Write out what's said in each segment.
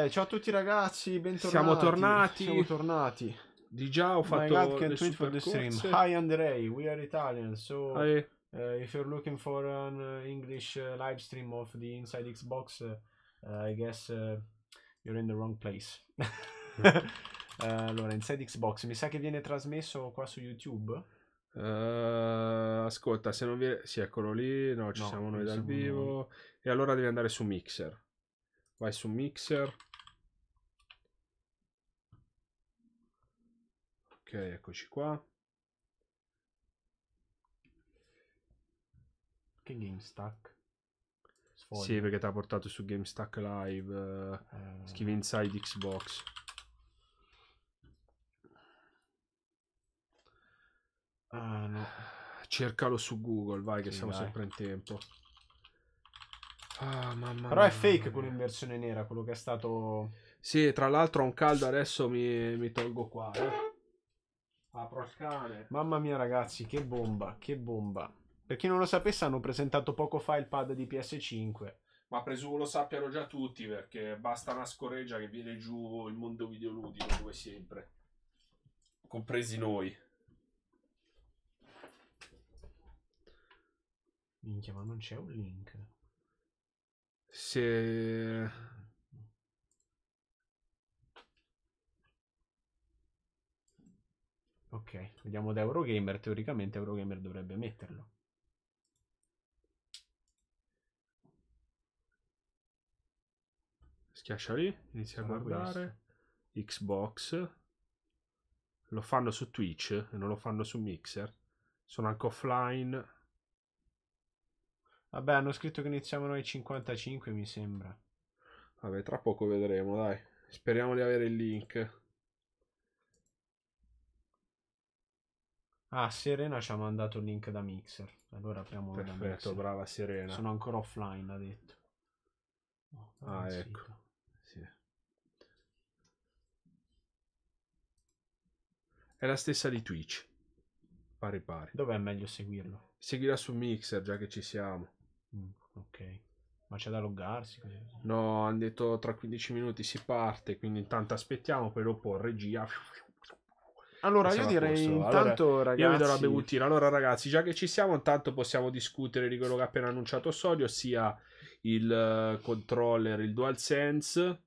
ciao a tutti ragazzi, bentornati. Siamo tornati. Di già ho fatto le super corse. Hi Andrei, we are Italian, so Hi. if you're looking for an English live stream of the Inside Xbox, I guess you're in the wrong place. Allora, Inside Xbox, mi sa che viene trasmesso qua su YouTube. Ascolta, se non viene... Sì, eccolo lì. No, ci siamo noi dal vivo. Noi. E allora devi andare su Mixer. Vai su Mixer. Ok, eccoci qua. Che GameStack? Sfoglio. Sì, perché ti ha portato su GameStack Live. Scrivi Inside Xbox. No. Cercalo su Google, vai, che sì, siamo dai. sempre in tempo. Ah, mamma Però è fake quello in versione nera, quello che è stato... Sì, tra l'altro ho un caldo, adesso mi tolgo qua. Apro il cane. Mamma mia ragazzi, che bomba, che bomba. Per chi non lo sapesse, hanno presentato poco fa il pad di PS5. Ma presumo lo sappiano già tutti, perché basta una scoreggia che viene giù il mondo videoludico come sempre. Compresi noi. Minchia, ma non c'è un link. Se... Ok, vediamo da Eurogamer. Teoricamente Eurogamer dovrebbe metterlo. Schiaccia lì, inizia a guardare. Xbox. Lo fanno su Twitch e non lo fanno su Mixer. Sono anche offline. Vabbè, hanno scritto che iniziamo ai 55, mi sembra. Vabbè, tra poco vedremo, dai. Speriamo di avere il link. Ah, Serena ci ha mandato il link da Mixer. Allora apriamo da Mixer. Perfetto, brava Serena. Sono ancora offline, ha detto. Oh, ah, ecco. Sì. È la stessa di Twitch. Pari pari. Dov'è meglio seguirlo? Seguila su Mixer, già che ci siamo. Ok. Ma c'è da loggarsi? Così. No, hanno detto tra 15 minuti si parte, quindi intanto aspettiamo, poi dopo regia. Allora io direi intanto allora, ragazzi... Io vedo la bevutina. Allora ragazzi, già che ci siamo, intanto possiamo discutere di quello che ha appena annunciato Sodio, sia il controller, il DualSense.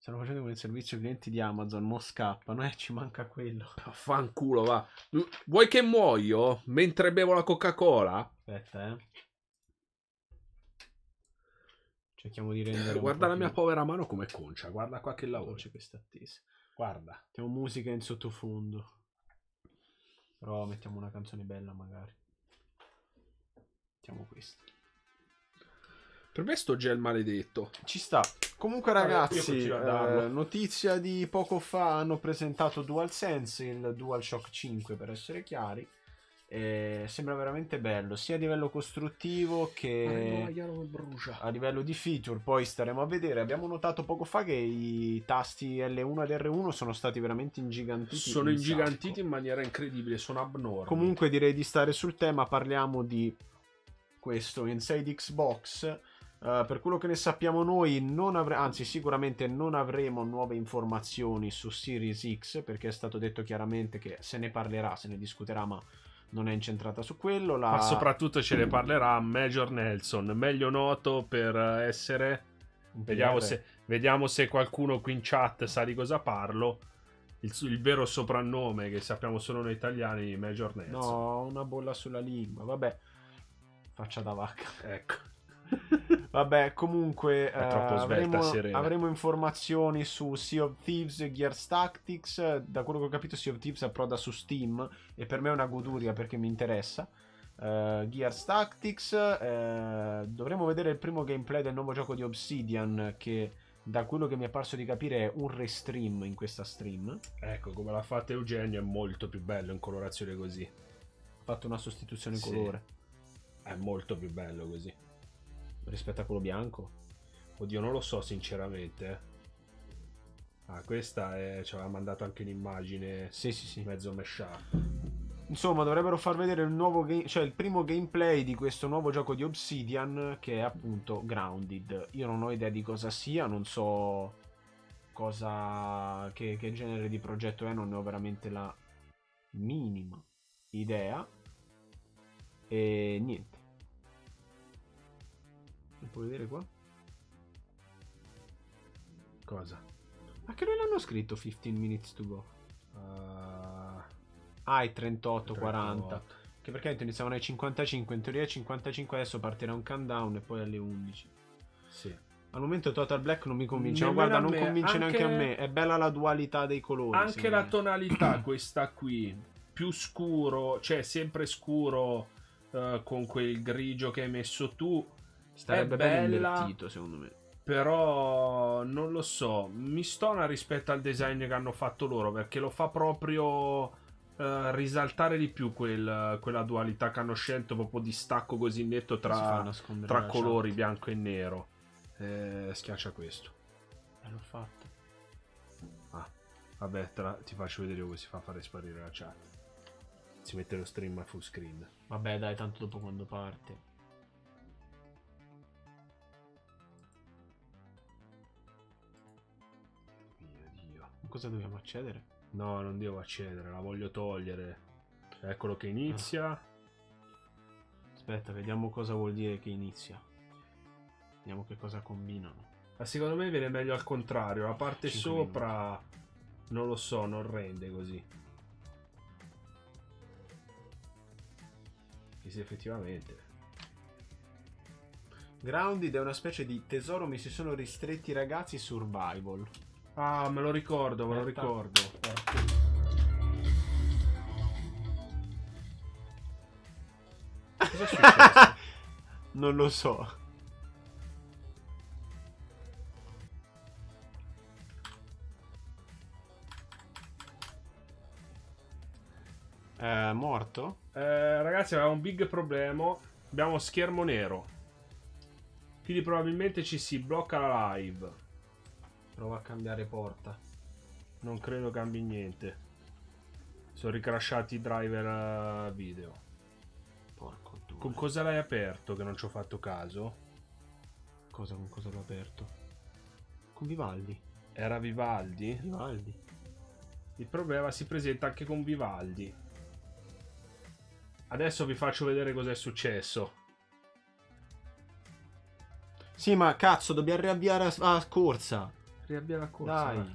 Stanno facendo come il servizio clienti di Amazon, mo scappano, ci manca quello. Fanculo, va. Vuoi che muoio mentre bevo la Coca-Cola? Aspetta, cerchiamo di rendere guarda la mia povera mano come concia, guarda qua che lavoro. C'è questa attesa. Guarda. Mettiamo musica in sottofondo. Però mettiamo una canzone bella magari. Mettiamo questa. Per me sto gel maledetto. Ci sta. Comunque ragazzi, notizia di poco fa, hanno presentato DualSense, il DualShock 5 per essere chiari. Sembra veramente bello, sia a livello costruttivo che a livello di feature. Poi staremo a vedere. Abbiamo notato poco fa che i tasti L1 ed R1 sono stati veramente ingigantiti. Sono ingigantiti in maniera incredibile, sono abnormi. Comunque direi di stare sul tema, parliamo di questo Inside Xbox. Per quello che ne sappiamo noi, anzi sicuramente non avremo nuove informazioni su Series X, perché è stato detto chiaramente che se ne parlerà, se ne discuterà, ma non è incentrata su quello. Ma soprattutto ce ne parlerà Major Nelson, meglio noto per essere... Vediamo se qualcuno qui in chat sa di cosa parlo. Il vero soprannome che sappiamo solo noi italiani, Major Nelson. No, una bolla sulla lingua, vabbè. Faccia da vacca. Ecco. Vabbè, comunque svelta, avremo informazioni su Sea of Thieves e Gears Tactics. Da quello che ho capito Sea of Thieves approda su Steam e per me è una goduria perché mi interessa. Gears Tactics, dovremo vedere il primo gameplay del nuovo gioco di Obsidian, che da quello che mi è parso di capire è un restream in questa stream. Ecco, come l'ha fatta Eugenio, è molto più bello in colorazione così. Ha fatto una sostituzione colore. È molto più bello così rispetto a quello bianco. Oddio, non lo so sinceramente. Questa ci aveva mandato anche l'immagine. Sì. Mezzo mesciato. Insomma, dovrebbero far vedere il nuovo cioè il primo gameplay di questo nuovo gioco di Obsidian, che è appunto Grounded. Io non ho idea di cosa sia, non so che genere di progetto è, non ne ho veramente la minima idea. E niente. Non puoi vedere qua? Cosa? Ma che non l'hanno scritto 15 minutes to go? I 38, 40. Che perché iniziavano ai 55. In teoria ai 55 adesso partirà un countdown e poi alle 11. Sì. Al momento Total Black non mi convince. Ma guarda, non convince neanche a me. È bella la dualità dei colori. Anche la tonalità, questa qui, più scuro, cioè sempre scuro, con quel grigio che hai messo tu. Starebbe bello invertito, secondo me. Però non lo so. Mi stona rispetto al design che hanno fatto loro, perché lo fa proprio risaltare di più quella dualità che hanno scelto, proprio di stacco così netto tra colori chat. Bianco e nero. Schiaccia questo. L'ho fatto. Vabbè, ti faccio vedere come si fa a fare sparire la chat. Si mette lo stream a full screen. Vabbè, dai, tanto dopo quando parte. Mio Dio. Cosa dobbiamo accedere? No, non devo accedere, la voglio togliere. Eccolo che inizia. Aspetta, vediamo cosa vuol dire che inizia. Vediamo che cosa combinano. Ma secondo me viene meglio al contrario. La parte sopra non lo so, non rende così. E sì, effettivamente. Grounded è una specie di tesoro mi si sono ristretti ragazzi survival. Ah, me lo ricordo, me lo ricordo. Cosa è successo? Non lo so. Morto? Ragazzi, avevamo un big problema. Abbiamo schermo nero. Quindi probabilmente ci si blocca la live. Prova a cambiare porta. Non credo cambi niente. Sono ricrashati i driver video. Porco due. Con cosa l'hai aperto che non ci ho fatto caso? Cosa, con cosa l'ho aperto? Con Vivaldi. Era Vivaldi? Vivaldi. Il problema si presenta anche con Vivaldi. Adesso vi faccio vedere cosa è successo. Sì, ma cazzo, dobbiamo riavviare a corsa. Riavviare la corsa. Dai. Va.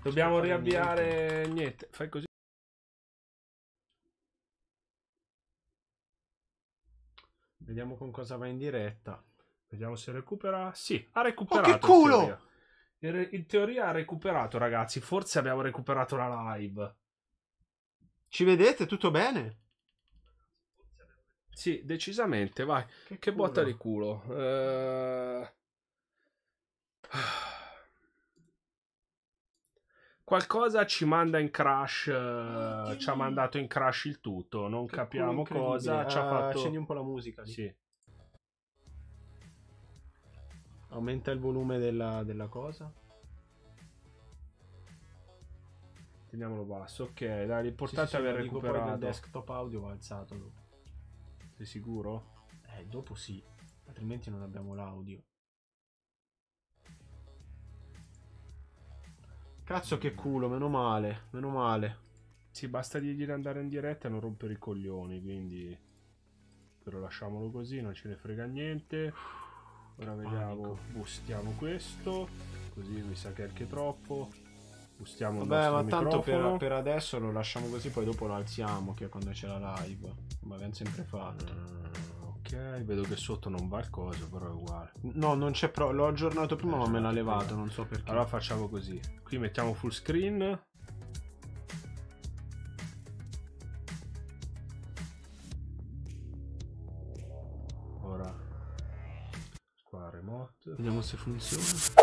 Dobbiamo riavviare niente. Fai così. Vediamo con cosa va in diretta. Vediamo se recupera. Sì, ha recuperato. Oh, che culo! In teoria ha recuperato, ragazzi. Forse abbiamo recuperato la live. Ci vedete? Tutto bene? Sì, decisamente, vai. Che botta di culo. Qualcosa ci manda in crash. Ci ha mandato in crash il tutto. Non capiamo cosa. Ci ha fatto... Accendi un po' la musica. Lì. Sì. Aumenta il volume della cosa. Teniamolo basso. Ok, dai, l'importante è aver recuperato. Il desktop audio va alzato dopo. Sei sicuro? Dopo sì. Altrimenti non abbiamo l'audio. Cazzo che culo, meno male. Meno male. Sì, basta dirgli di andare in diretta e non rompere i coglioni, quindi... Però lasciamolo così, non ce ne frega niente. Ora vediamo, boostiamo questo. Così mi sa che è anche troppo. Boostiamo il nostro microfono. Vabbè, ma tanto per adesso lo lasciamo così, poi dopo lo alziamo, che è quando c'è la live. Come abbiamo sempre fatto. Ok, vedo che sotto non va il coso, però è uguale. No, non c'è l'ho aggiornato prima, ma me l'ha levato, non so perché. Allora facciamo così. Qui mettiamo full screen. Ora qua remote. Vediamo se funziona.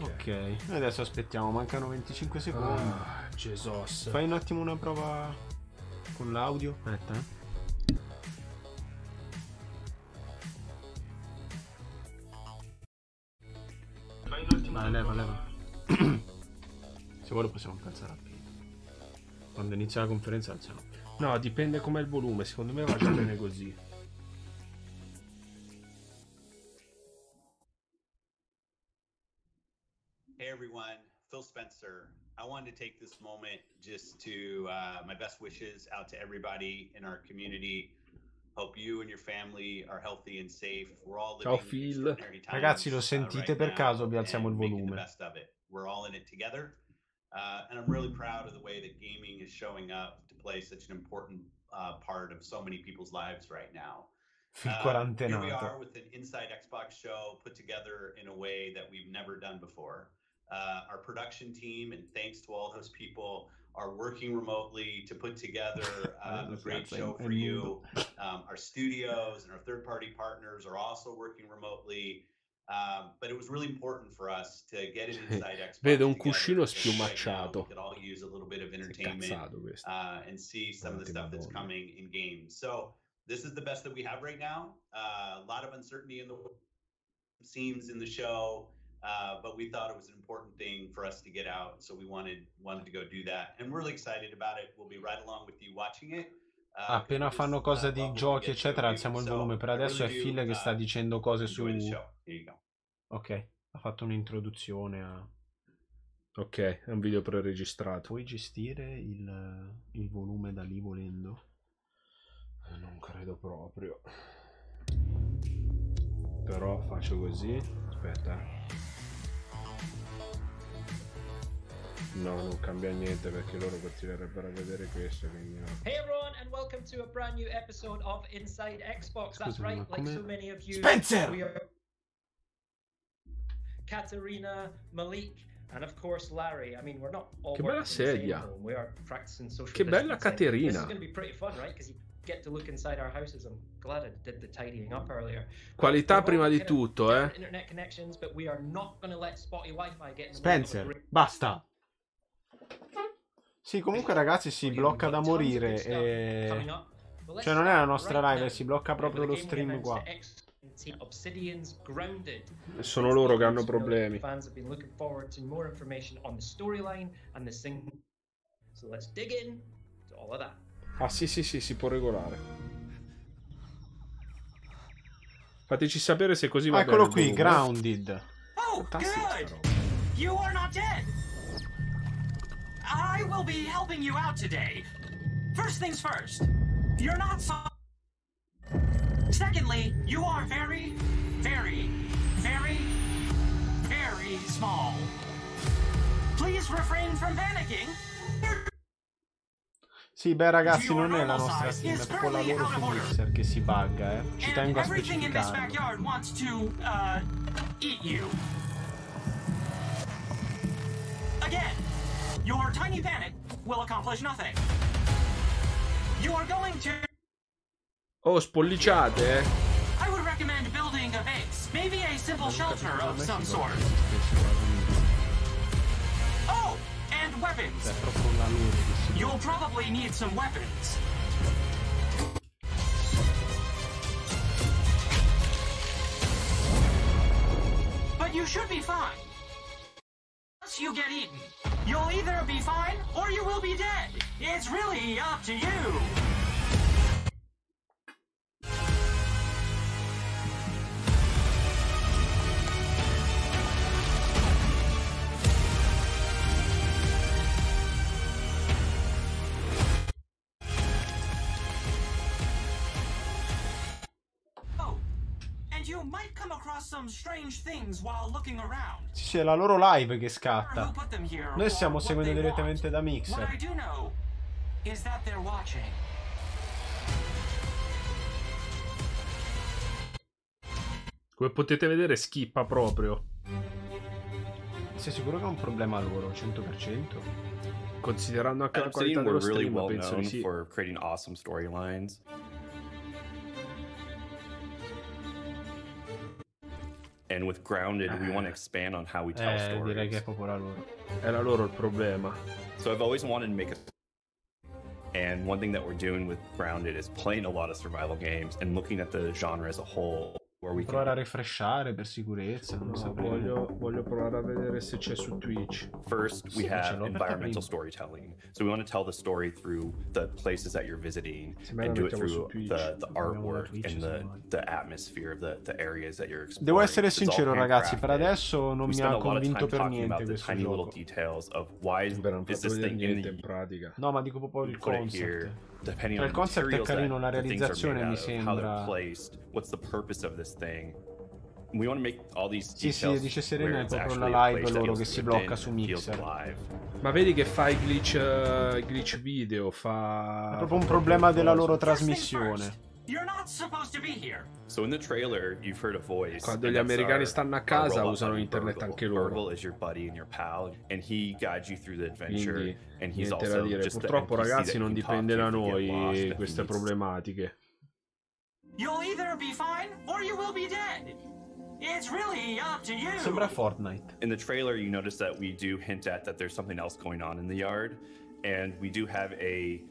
Ok, adesso aspettiamo, mancano 25 secondi. Jesus. Fai un attimo una prova con l'audio. Aspetta, Fai un attimo. Leva. Se vuole possiamo alzare a piedi. Quando inizia la conferenza alziamo. No, dipende com'è il volume, secondo me va già bene così. Hey everyone, Phil Spencer. I wanted to take this moment just to my best wishes out to everybody in our community. Hope you and your family are healthy and safe. We're all living extraordinary times. Ragazzi, lo sentite per caso? Vi alziamo il volume. We're all in it together. And I'm really proud of the way that gaming is showing up to play such an important part of so many people's lives right now. Here we are with an Inside Xbox show put together in a way that we've never done before. Our production team, and thanks to all those people, are working remotely to put together a great show for you. Our studios and our third-party partners are also working remotely. But it was really important for us to get it inside Xbox. Vedo un cuscino spiumacciato. We could all use a little bit of entertainment and see some of the stuff that's coming in games. So this is the best that we have right now. A lot of uncertainty in the scenes in the show, but we thought it was an important thing for us to get out, so we wanted to go do that, and we're really excited about it. We'll be right along with you watching it. Appena fanno cose di giochi eccetera alziamo il volume. Per adesso è Phil che sta dicendo cose su... Ok, ha fatto un'introduzione a... Ok, è un video preregistrato. Puoi gestire il volume da lì volendo? Non credo proprio. Però faccio così. Aspetta. No, non cambia niente perché loro continuerebbero a vedere questo. Quindi no. Hey everyone, and welcome to a brand new episode of Inside Xbox. That's right, like so many of you. Spencer! We are Katerina, Malik, and of course Larry. I mean, we're not all che bella sedia. We are practicing social Che bella Caterina. This is going to be pretty fun, right? Because you get to look inside our houses. I'm glad I did the tidying up earlier. Qualità prima di tutto, Internet connections, but we are not going to let spotty Wi-Fi get in the Spencer, basta. Sì, comunque ragazzi si blocca da morire e... Cioè non è la nostra live, si blocca proprio lo stream qua. Sono loro che hanno problemi. Ah sì, si può regolare. Fateci sapere se così va bene. Eccolo qui, Grounded. Oh, good! You are not dead! I will be helping you out today. First things first, you're not so... Secondly, you are very, very, very, very small. Please refrain from panicking. Sì, beh ragazzi, non è la nostra stream, è proprio la loro su Mixer che si bugga, eh. Ci tengo a specificarlo. Again, your tiny panic will accomplish nothing. You are going to... Oh, spolliciate, eh. I would recommend building a base, maybe a simple shelter of some sort. Oh, and weapons. You'll probably need some weapons. But you should be fine. Once you get eaten, you'll either be fine or you will be dead. It's really up to you. You might come across some strange things while looking around. Sì, è la loro live che scatta. Noi stiamo seguendo direttamente da Mixer. What I do know is that they're watching. Come potete vedere schippa proprio. Sei sicuro che è un problema loro, 100%? Considerando anche la qualità dello stream, penso di sì. For creating awesome storylines. And with Grounded, we want to expand on how we tell stories. Direi che è proprio la loro. Era loro il problema. So I've always wanted to make a... And one thing that we're doing with Grounded is playing a lot of survival games and looking at the genre as a whole Provare a refreshare per sicurezza. Non voglio provare a vedere se c'è su Twitch. First, we have environmental storytelling. So we want to tell the story through the places that you're visiting and do it through the artwork and the atmosphere of the areas that you're exploring. Devo essere sincero, ragazzi, per adesso non mi ha convinto per niente questo tiny gioco. little details of why is this thing in pratica. No, ma dico proprio il concept. Il concept è carino, la realizzazione mi sembra. What's the purpose of this thing? We want to make all these sì, dice Serena è proprio la live loro che si blocca su Mixer. Ma vedi che fa i glitch video, fa... È proprio un problema della loro trasmissione. So in the trailer, you've heard a voice. Quando gli americani stanno a casa usano internet anche loro. Is your buddy and your pal, and he guides you through the adventure. Quindi, and he's niente da also dire. just Purtroppo, ragazzi, non dipende da noi queste problematiche. You'll either be fine or you will be dead. It's really up to you. Sembra Fortnite. In the trailer, you notice that we do hint at that there's something else going on in the yard. And we do have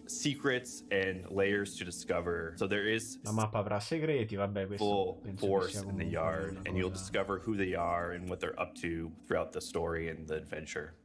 secrets and layers to discover. So there is la mappa avrà segreti, vabbè, full force in the yard, and you'll discover who they are and what they're up to throughout the story and the adventure.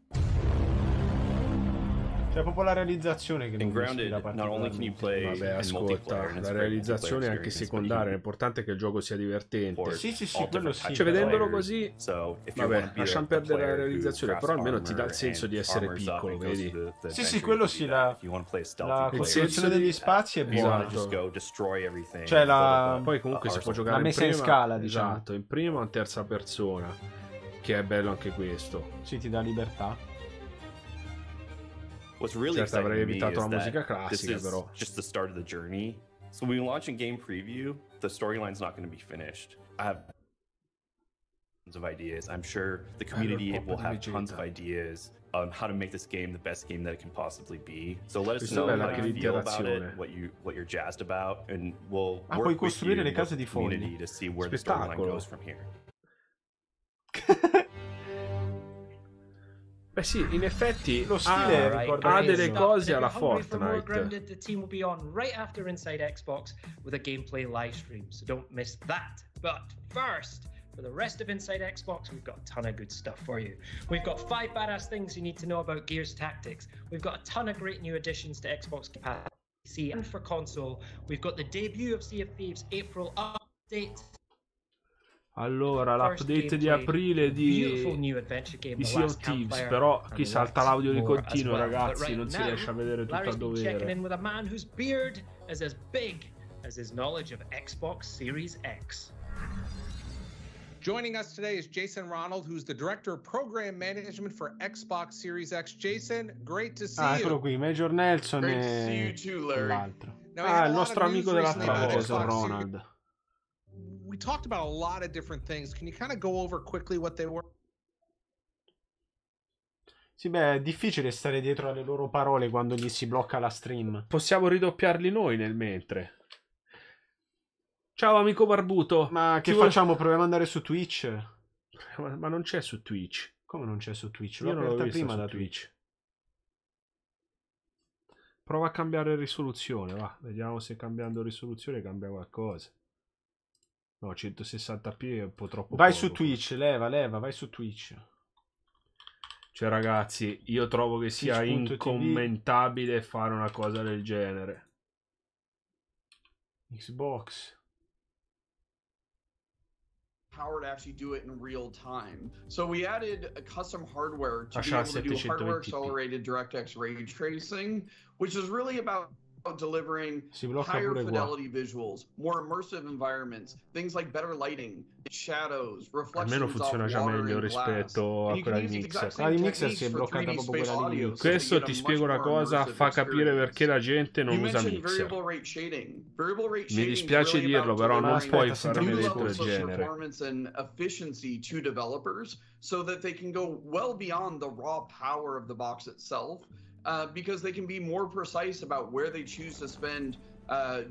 C'è proprio la realizzazione che non mi ispira particolarmente. Vabbè, ascolta, la realizzazione è anche secondaria, l'importante è che il gioco sia divertente. Sì, quello sì. Cioè, vedendolo così, vabbè, lasciamo perdere la realizzazione, però almeno ti dà il senso di essere piccolo, vedi? Sì, quello sì, la costruzione degli spazi è buona. Cioè, poi comunque si può giocare la messa in scala, diciamo. Esatto, in prima o in terza persona, che è bello anche questo. Sì, ti dà libertà. What's really certo, avrei evitato la musica classica, però. Just the start of the journey. So when we launch in game preview, the storyline's not going to be finished. I have tons of ideas. I'm sure the community will have tons of ideas on how to make this game the best game that it can possibly be. So let us know how you feel about it, what you're jazzed about, and we'll work with you and the community to see where the storyline goes from here. Beh sì, in effetti lo stile ha delle cose alla Fortnite. The team will be on right after Inside Xbox with a gameplay live stream, so don't miss that. But first, for the rest of Inside Xbox, we've got a ton of good stuff for you. We've got 5 badass things you need to know about Gears Tactics. We've got a ton of great new additions to Xbox PC and for console. We've got the debut of Sea of Thieves April update. Allora, l'update di aprile di Sea of Thieves, però qui salta l'audio di continuo, ragazzi, non si riesce a vedere tutto a dovere. Joining us today is Jason Ronald, who's the Director of Program Management for Xbox Series X. Jason, great to see you. Eccolo qui, Major Nelson e l'altro. Il nostro amico dell'altra cosa, Ronald. We talked about a lot of different things. Can you kind of go over quickly what they were? Sì, beh, è difficile stare dietro alle loro parole quando gli si blocca la stream. Possiamo ridoppiarli noi nel mentre. Ciao amico barbuto. Ma che facciamo? Proviamo ad andare su Twitch? Ma non c'è su Twitch. Come non c'è su Twitch? L'ho aperta prima da Twitch. Prova a cambiare risoluzione, va. Vediamo se cambiando risoluzione cambia qualcosa. No, 160p è un po' troppo. Vai su Twitch, leva, vai su Twitch. Cioè ragazzi, io trovo che sia incommentabile fare una cosa del genere. Xbox. Power to actually do it in real time. So we added a custom hardware to be able to do hardware accelerated DirectX ray tracing, which is really about delivering higher fidelity visuals, more immersive environments, things like better lighting, shadows, reflections almeno funziona già meglio rispetto a quella di Mixer. La di Mixer si è bloccata proprio quella di Mixer. Questo ti spiego una cosa, fa capire perché la gente non usa Mixer. Mi dispiace dirlo, però non puoi fare un evento del genere. So that they can go well beyond the raw power of the box itself. Because they can be more precise about where they choose to spend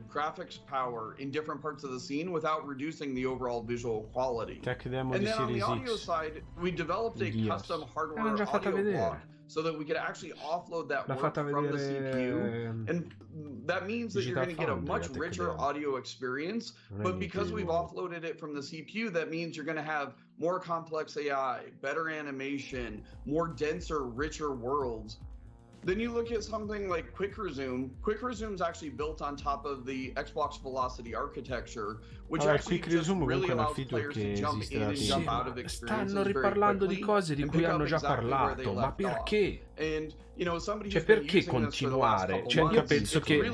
graphics power in different parts of the scene without reducing the overall visual quality. And then on the audio side, we developed a custom hardware audio block so that we could actually offload that work from the CPU. And that means that you're going to get a much richer audio experience. But because we've offloaded it from the CPU, that means you're going to have more complex AI, better animation, more denser, richer worlds. Then you look at something like Quick Resume. Quick Resume is actually built on top of the Xbox Velocity architecture, which actually just really allows players to jump in and jump out of experiences Stanno riparlando di cose di cui hanno già parlato, ma perché? Cioè, perché continuare? Cioè, io penso che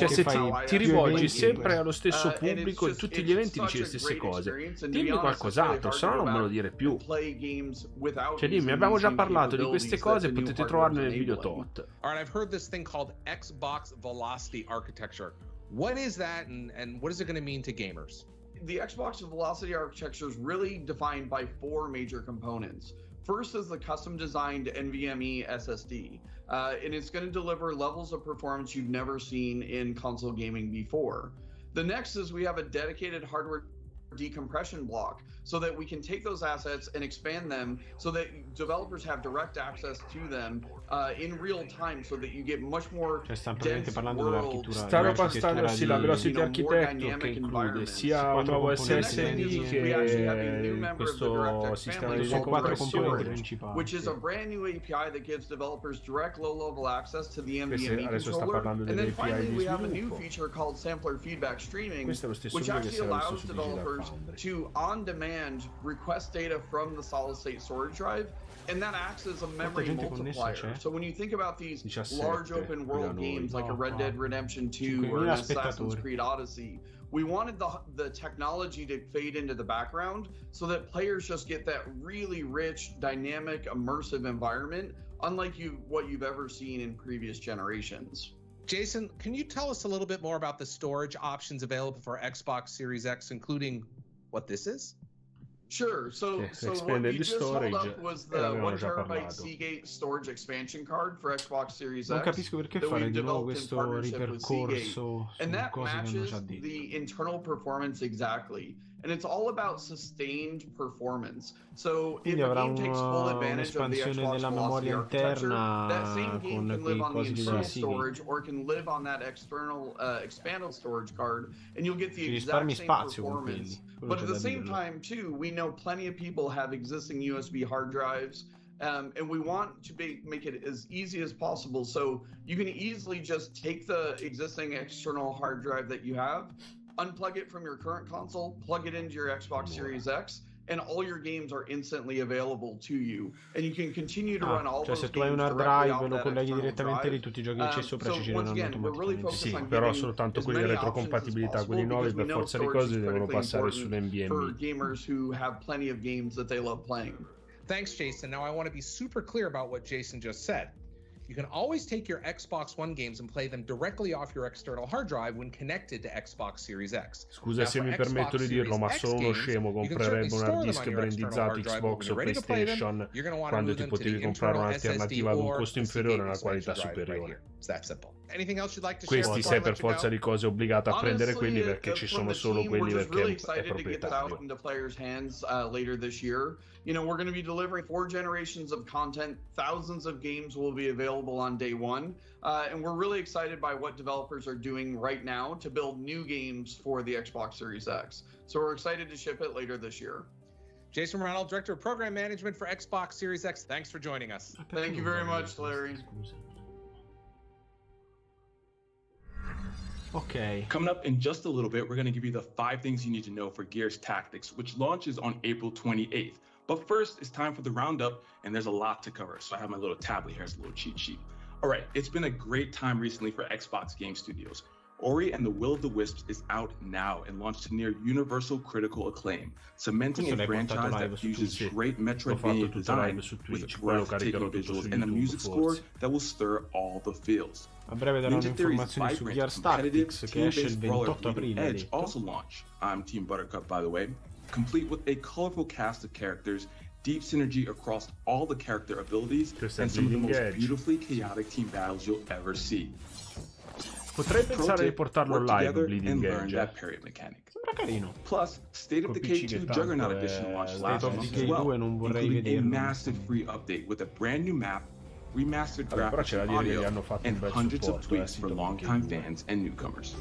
se ti rivolgi sempre allo stesso pubblico, in tutti gli eventi dici le stesse cose, dimmi qualcos'altro, se no non me lo dire più. Cioè, dimmi, abbiamo già parlato di queste cose, potete trovarle nel video tot. All right, I've heard this thing called Xbox Velocity Architecture. What is that, and what is it going to mean to gamers? The Xbox Velocity Architecture is really defined by 4 major components. First is the custom-designed NVMe SSD, and it's going to deliver levels of performance you've never seen in console gaming before. The next is we have a dedicated hardware decompression block so that we can take those assets and expand them so that developers have direct access to them in real time, so that you get much more dense worlds. Stanno passando sì, la Velocity Architecture, che include sia un nuovo SSD che questo sistema di decompressione, which is a brand new API that gives developers direct low-level access to the NVMe controller. And then finally we have a new feature called sampler feedback streaming, which actually allows developers to on-demand request data from the solid-state storage drive, and that acts as a memory multiplier. So when you think about these large open world games like a Red Dead Redemption 2 or an Assassin's Creed Odyssey, we wanted the technology to fade into the background so that players just get that really rich, dynamic, immersive environment, unlike what you've ever seen in previous generations. Jason, can you tell us a little bit more about the storage options available for Xbox Series X, including what this is? Sure. So what we just held up was the 1 terabyte Seagate storage expansion card for Xbox Series X. Non capisco perché fare di nuovo questo ripercorso, and that matches the internal performance exactly. And it's all about sustained performance. So if a game takes full advantage of the Xbox Velocity architecture, that same game can live on the internal storage, or it can live on that external expanded storage card, and you'll get the exact same performance. But at the same time, too, we know plenty of people have existing USB hard drives, and we want to make it as easy as possible. So you can easily just take the existing external hard drive that you have, unplug it from your current console, plug it into your Xbox Series X, and all your games are instantly available to you, and you can continue to run all those se tu hai un hard drive lo colleghi direttamente lì, tutti i giochi che c'è sopra ci girano automaticamente. Sì, però soltanto quelli retrocompatibilità, quelli nuovi per forza di cose devono passare sull'NVMe. For gamers who have plenty of games that they love playing. Thanks, Jason. Now I want to be super clear about what Jason just said. You can always take your Xbox One games and play them directly off your external hard drive when connected to Xbox Series X. Scusa se mi permetto di dirlo, ma solo uno scemo comprerebbe un hard disk brandizzato Xbox o PlayStation quando ti potevi comprare un'alternativa ad un costo inferiore e una qualità superiore. Questi sei per forza di cose obbligato a prendere quelli perché ci sono solo quelli perché è proprietario. You know, we're going to be delivering 4 generations of content. Thousands of games will be available on day 1. And we're really excited by what developers are doing right now to build new games for the Xbox Series X. So we're excited to ship it later this year. Jason Ronald, Director of Program Management for Xbox Series X. Thanks for joining us. Thank you very much, Larry. Okay. Coming up in just a little bit, we're going to give you the 5 things you need to know for Gears Tactics, which launches on April 28th. But first, it's time for the roundup, and there's a lot to cover. So I have my little tablet here as a little cheat sheet. All right, it's been a great time recently for Xbox Game Studios. Ori and the Will of the Wisps is out now and launched to near universal critical acclaim, cementing a franchise that fuses great Metroidvania design with breathtaking visuals and a music score that will stir all the feels. A breve daranno informazioni su Gears Tactics che esce il 28 aprile. Edge also launched. I'm Team Buttercup, by the way. Complete with a colorful cast of characters, deep synergy across all the character abilities, and some of the most beautifully chaotic team battles you'll ever see. Potrei pensare di portarlo live, Bleeding Edge. Sembra carino. Plus, State of Decay 2 Juggernaut Edition launched last month as well, including a massive free update with a brand new map, remastered graphics and audio, and hundreds of tweaks for longtime fans and newcomers.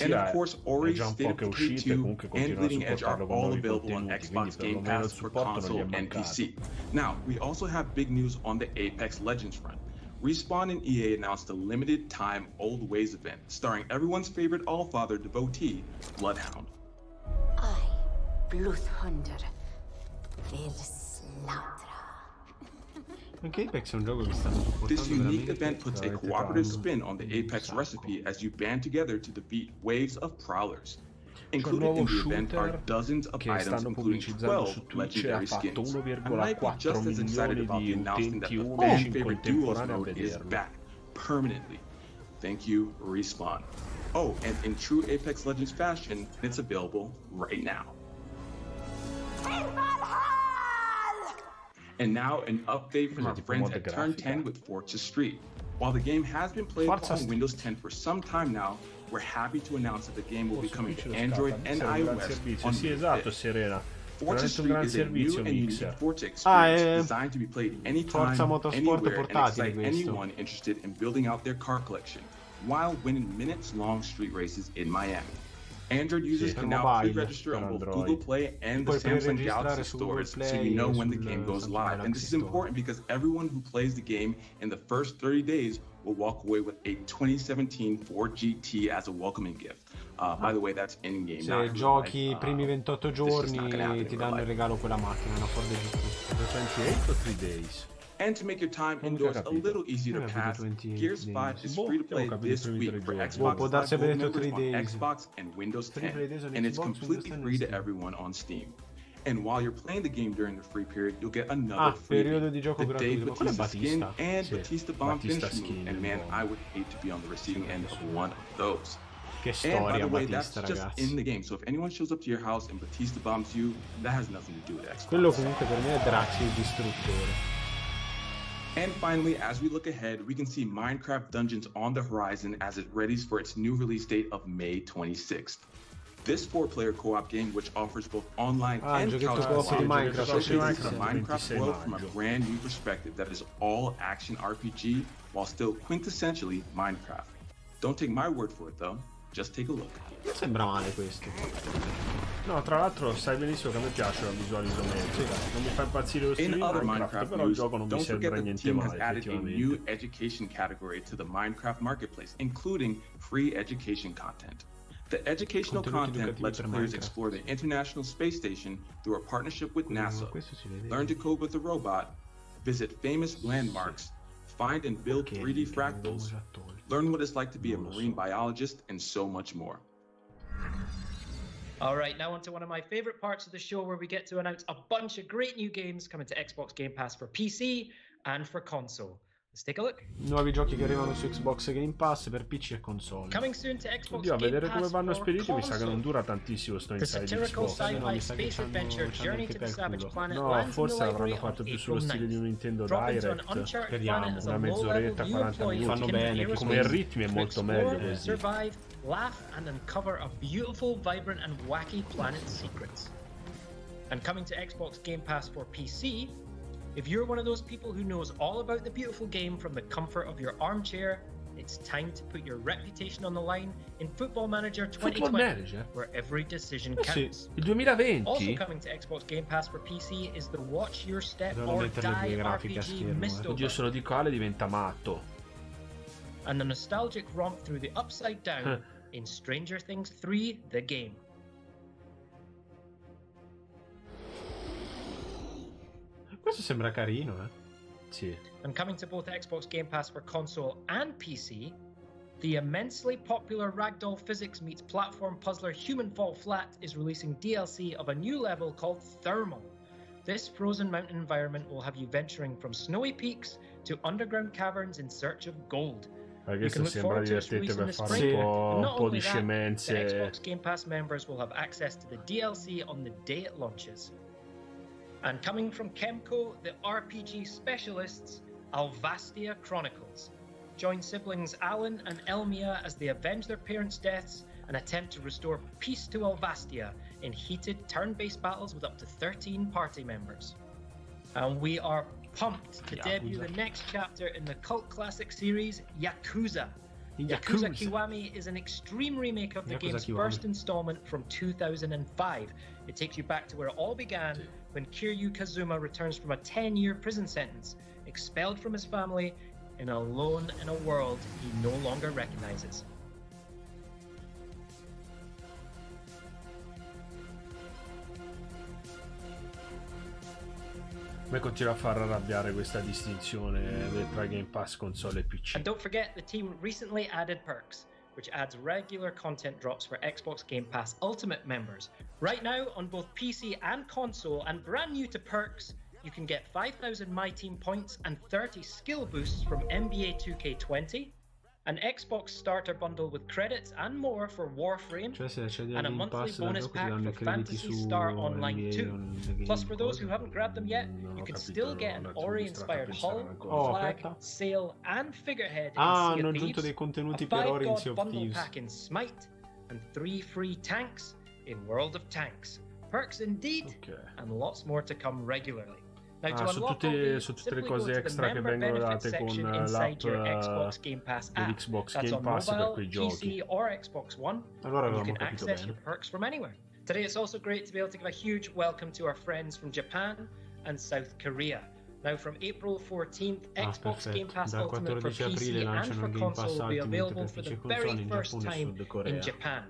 And of course, Ori, State of Decay 2, and Bleeding Edge are all available on Xbox Game Pass for console and PC. Now, we also have big news on the Apex Legends front. Respawn and EA announced a limited-time Old Ways event starring everyone's favorite Allfather devotee, Bloodhound. I, Bloodhunder, will slaughter. Apex è un gioco che stanno supportando. This unique event puts a cooperative spin on the Apex recipe as you band together to defeat waves of prowlers. Included in the event are dozens of items, including 12 legendary skins. I might be just as excited about the announcement that the fan favorite Duos mode is back permanently. Thank you, Respawn. Oh, and in true Apex Legends fashion, it's available right now. And now an update from our friends at Turn 10 with Forza Street. While the game has been playable on Windows 10 for some time now, we're happy to announce that the game will be coming to Android and iOS on May 5th. Forza Street is a new and unique Forza experience designed to be played anytime, anywhere, and excite anyone interested in building out their car collection, while winning minutes-long street races in Miami. Android users can now pre-register on both Google Play and the Samsung Galaxy stores, so you know when the game goes live. And this is important because everyone who plays the game in the first 30 days will walk away with a 2017 Ford GT as a welcoming gift. By the way, that's in-game. Se giochi i primi 28 giorni ti danno in regalo quella macchina, una Ford GT. 28 o 3 days? And to make your time indoors a little easier to pass, Gears 5 is free to play this week for Xbox Live Gold members on Xbox and Windows 10, and it's completely free to everyone on Steam. And while you're playing the game during the free period, you'll get another free the Dave Bautista skin and Bautista Bomb finish move, and man, I would hate to be on the receiving end of one of those. And by the way, that's just in the game, so if anyone shows up to your house and Bautista bombs you, that has nothing to do with Xbox. Quello comunque per me è Draxi il distruttore. And finally, as we look ahead, we can see Minecraft Dungeons on the horizon as it readies for its new release date of May 26th. This 4-player co-op game, which offers both online and couch co-op, showcases the Minecraft world from a brand new perspective that is all action RPG while still quintessentially Minecraft. Don't take my word for it though, just take a look. Non sembra male questo. No, tra l'altro sai benissimo che a me piace la visuale isometrica. Non mi fa impazzire lo stile Minecraft, però il gioco non mi sembra niente male, effettivamente. A new education category to the Minecraft marketplace, including free education content. The educational content lets players explore the International Space Station through a partnership with NASA, learn to code with a robot, visit famous landmarks, find and build 3D fractals, learn what it's like to be a marine biologist, and so much more. All right, now on to one of my favorite parts of the show where we get to announce a bunch of great new games coming to Xbox Game Pass for PC and for console. Let's take a look. Nuovi giochi che arrivano su Xbox Game Pass per PC e console. Coming soon to Xbox Oddio, a vedere come vanno spediti mi sa che non dura tantissimo sto Inside Xbox. No, forse l'avranno fatto più sullo stile di un Nintendo Direct. Speriamo. Una mezz'oretta, 40 minuti. Fanno bene. Come il ritmo è molto meglio così. Survive, laugh and uncover a beautiful, vibrant and wacky planet's secrets. And coming to Xbox Game Pass for PC, if you're one of those people who knows all about the beautiful game from the comfort of your armchair, it's time to put your reputation on the line in Football Manager 2020, where every decision counts. Il 2020? Also coming to Xbox Game Pass for PC is the Watch Your Step or Die RPG Mistover. Oddio, se lo dico Ale diventa matto. And the nostalgic romp through the Upside Down in Stranger Things 3, The Game. Questo sembra carino, eh? Sì. And coming to both Xbox Game Pass for console and PC, the immensely popular Ragdoll Physics meets platform puzzler Human Fall Flat is releasing DLC of a new level called Thermal. This frozen mountain environment will have you venturing from snowy peaks to underground caverns in search of gold. Questo sembra divertente per fare un po' di scemenze. Xbox Game Pass members will have access to the DLC on the day it launches. And coming from Kemco, the RPG specialists, Alvastia Chronicles. Join siblings Alan and Elmia as they avenge their parents' deaths and attempt to restore peace to Alvastia in heated turn-based battles with up to 13 party members. And we are pumped to debut the next chapter in the cult classic series, Yakuza. Yakuza Kiwami is an extreme remake of the game's first installment from 2005. It takes you back to where it all began when Kiryu Kazuma returns from a 10-year prison sentence, expelled from his family and alone in a world he no longer recognizes. Me continua a far arrabbiare questa distinzione tra Game Pass, console e PC. And don't forget, the team recently added perks, which adds regular content drops for Xbox Game Pass Ultimate members. Right now, on both PC and console, and brand new to perks, you can get 5,000 My Team points and 30 skill boosts from NBA 2K20, an Xbox starter bundle with credits and more for Warframe, and a monthly bonus pack for Phantasy Star Online 2. Plus, for those who haven't grabbed them yet, you can still get an Ori-inspired hull, flag, sail, and figurehead in Sea of Thieves, a 5 God bundle pack in Smite, and 3 free tanks in World of Tanks. Perks indeed, and lots more to come regularly. Su tutte le cose extra che vengono date con l'app dell'Xbox Game Pass per quei giochi. Allora avevamo capito bene. Today it's also great to be able to give a huge welcome to our friends from Japan and South Korea. Now from April 14th, Xbox Game Pass Ultimate for PC and for console will be available for the very first time in Japan.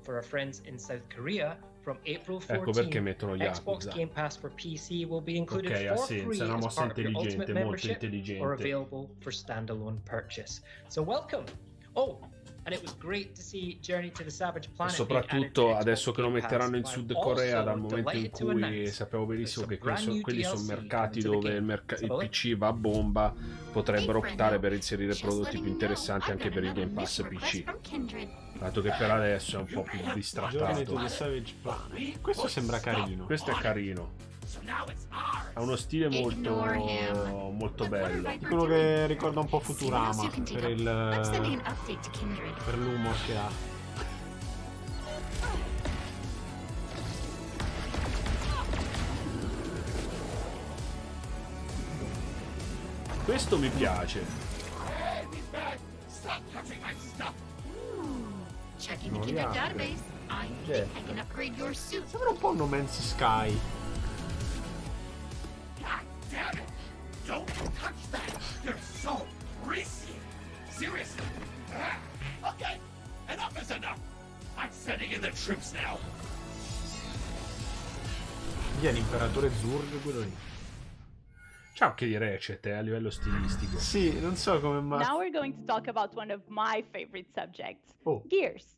For our friends in South Korea, from April 14th, Xbox Game Pass for PC will be included for free as part of your Ultimate membership or available for standalone purchase. So welcome. Oh, and it was great to see Journey to the Savage Planet. E soprattutto adesso che lo metteranno in Sud Corea, dal momento in cui sappiamo benissimo che quelli sono mercati dove il PC va a bomba, potrebbero optare per inserire prodotti più interessanti anche per il Game Pass PC. Dato che per adesso è un po' più distrattato. Questo sembra carino. Questo è carino. Ha uno stile molto bello. Dicono che ricorda un po' Futurama per l'humor che ha. Questo mi piace. Checking the Kindred database. I think I can upgrade your suit. Sembra un po' No Man's Sky. God damn it! Don't touch that! You're so greasy! Seriously! Okay, enough is enough! I'm sending in the troops now! Chi è l'imperatore Zurg, quello lì? C'è anche di recete a livello stilistico. Sì, non so come mai. Now we're going to talk about one of my favorite subjects, Gears.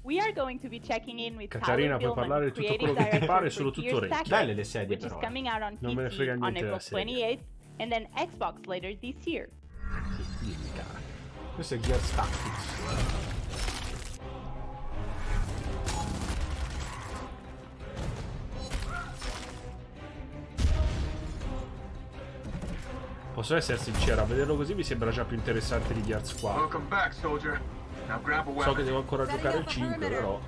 We are going to be checking in with Caterina, puoi parlare di tutto quello che ti pare, sono tutto orecchie. Belle le sedie which però. Is coming out on non me ne frega PC niente on della April 28th and then Xbox later this year. Questo è Gears Tactics. Posso essere sincero, a vederlo così mi sembra già più interessante di Gears 4. So che devo ancora giocare il 5, però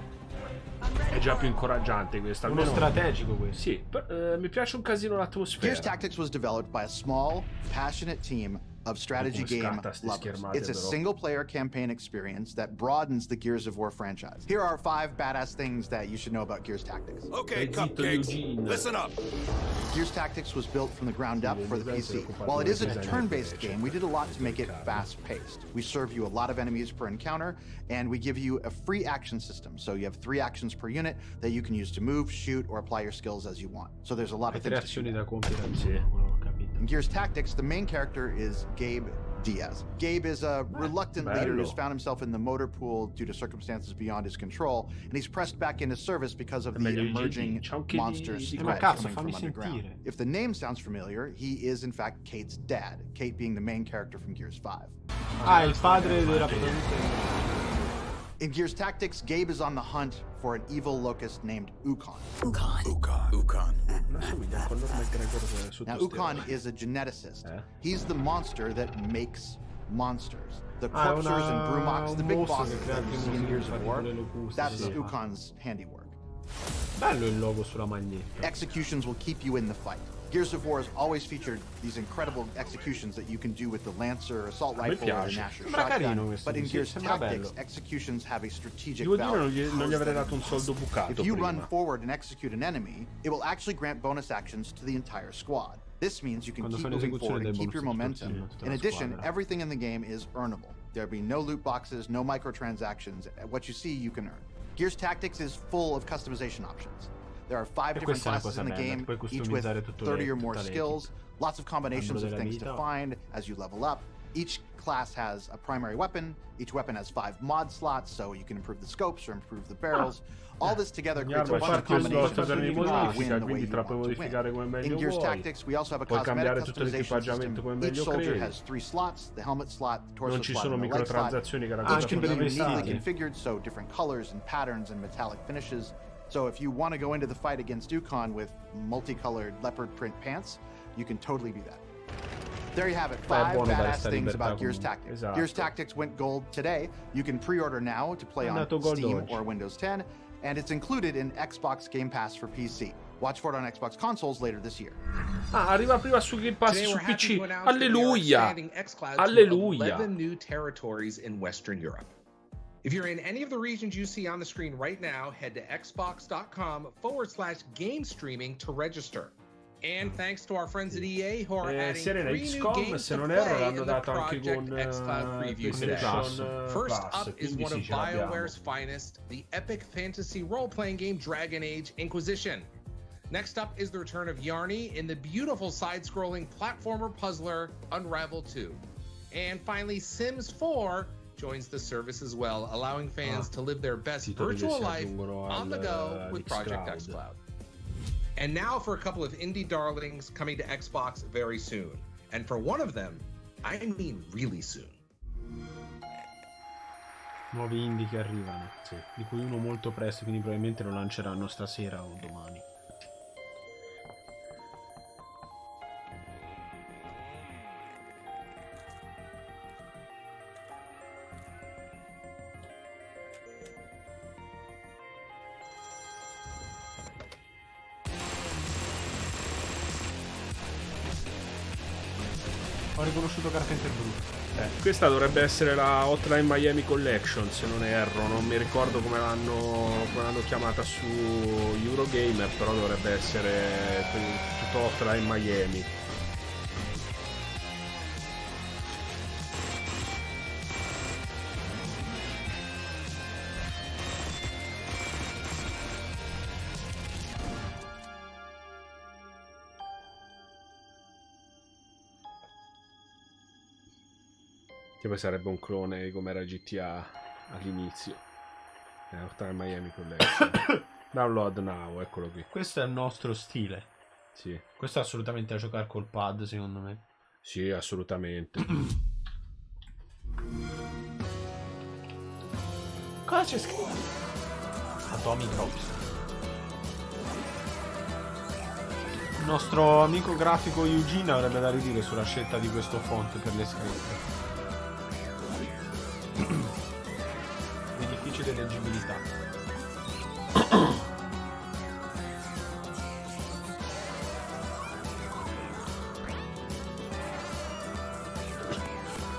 è già più incoraggiante questo. Uno strategico questo. Sì, mi piace un casino l'atmosfera. Gears Tactics was developed by a small, passionate team of strategy game lovers. It's a single-player campaign experience that broadens the Gears of War franchise. Here are 5 badass things that you should know about Gears Tactics. Okay, Cupcakes, listen up. Gears Tactics was built from the ground up for the PC. While it is a turn-based game, we did a lot to make it fast-paced. We serve you a lot of enemies per encounter, and we give you a free action system. So you have 3 actions per unit that you can use to move, shoot, or apply your skills as you want. So there's a lot of things to do. In Gears Tactics, the main character is Gabe Diaz. Gabe is a reluctant leader who's found himself in the motor pool due to circumstances beyond his control, and he's pressed back into service because of the emerging monsters threat coming from underground. If the name sounds familiar, he is in fact Kate's dad, Kate being the main character from Gears 5. Ah, il padre della protagonista. In Gears Tactics, Gabe is on the hunt for an evil locust named Ukon. Now, Ukon is a geneticist. He's the monster that makes monsters. The Corpsers and Brumox, the big bosses that you see in Gears of War, that's Ukon's handiwork. Bello il logo sulla maglietta. Executions will keep you in the fight. Gears of War has always featured these incredible executions that you can do with the Lancer, Assault Rifle, or Nasher Shotgun. But in Gears Tactics, executions have a strategic value. Non gli avrei dato un soldo bucato. If you run forward and execute an enemy, it will actually grant bonus actions to the entire squad. This means you can keep moving forward and keep your momentum. In addition, everything in the game is earnable. There'll be no loot boxes, no microtransactions. What you see, you can earn. Gears Tactics is full of customization options. There are 5 different classes in the game, each with 30 or more skills, lots of combinations of things to find as you level up. Each class has a primary weapon. Each weapon has 5 mod slots, so you can improve the scopes or improve the barrels. All this together creates a bunch of combinations so you can really win the way you want to win. In Gears Tactics, we also have a cosmetic customization system. Each soldier has 3 slots, the helmet slot, the torso slot, and the leg slot. Each can be uniquely configured, so different colors and patterns and metallic finishes. So if you want to go into the fight against Dukon with multicolored leopard print pants, you can totally do that. There you have it, 5 badass things about Gears Tactics. Gears Tactics went gold today. You can pre-order now to play on Steam or Windows 10, and it's included in Xbox Game Pass for PC. Watch for it on Xbox consoles later this year. Arriva prima su Game Pass su PC. Alleluia! Alleluia! 11 new territories in Western Europe. If you're in any of the regions you see on the screen right now, head to xbox.com/game streaming to register. And thanks to our friends at EA who are adding 3 new games to play in the Project xCloud preview today. First up is one of BioWare's finest, the epic fantasy role-playing game Dragon Age Inquisition. Next up is the return of Yarny in the beautiful side-scrolling platformer puzzler Unravel 2. And finally, Sims 4 joins the service as well, allowing fans to live their best virtual life on the go with Project xCloud. And now for a couple of indie darlings coming to Xbox very soon. And for one of them, I mean really soon. Nuovi indie che arrivano, di cui uno molto presto, quindi probabilmente lo lanceranno stasera o domani. Ho riconosciuto Carpenter Brut. Questa dovrebbe essere la Hotline Miami Collection, se non erro. Non mi ricordo come l'hanno chiamata su Eurogamer, però dovrebbe essere tutto Hotline Miami. Che poi sarebbe un clone di come era GTA all'inizio. Hotline Miami Collection. Download now, eccolo qui. Questo è il nostro stile. Sì. Questo è assolutamente da giocare col pad, secondo me. Sì, assolutamente. Cosa c'è scritto? Atomic Ops. Il nostro amico grafico Eugene avrebbe da ridire sulla scelta di questo font per le scritte. Di difficile leggibilità.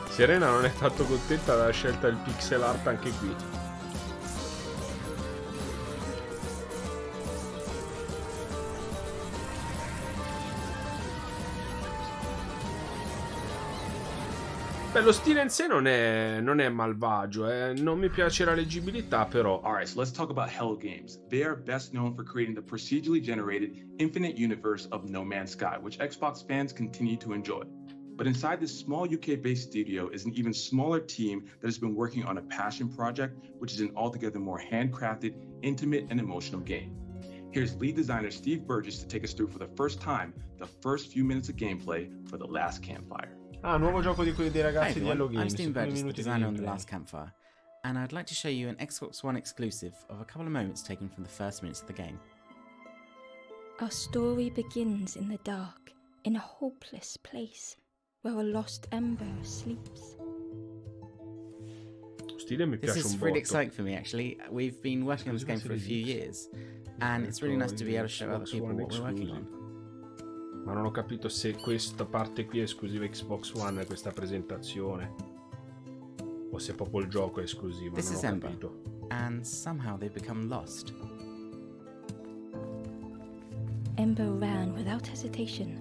Serena non è tanto contenta della scelta del pixel art anche qui. Beh, lo stile in sé non è malvagio, non mi piace la leggibilità, però. Alright, so let's talk about Hell Games. They are best known for creating the procedurally generated infinite universe of No Man's Sky, which Xbox fans continue to enjoy. But inside this small UK-based studio is an even smaller team that has been working on a passion project, which is an altogether more handcrafted, intimate, and emotional game. Here's lead designer Steve Burgess to take us through for the first time the first few minutes of gameplay for The Last Campfire. Nuovo gioco di quelli dei ragazzi di Hello Games. I'm Steve Burgess, the designer on The Last Campfire, and I'd like to show you an Xbox One exclusive of a couple of moments taken from the first minutes of the game. Our story begins in the dark, in a hopeless place, where a lost ember sleeps. This is really exciting for me, actually. We've been working on this game for a few years, and it's really nice to be able to show other people what we're working on. Ma non ho capito se questa parte qui è esclusiva Xbox One, questa presentazione, o se proprio il gioco è esclusivo. This non is ho Ember, capito. and somehow they become lost. Ember ran without hesitation.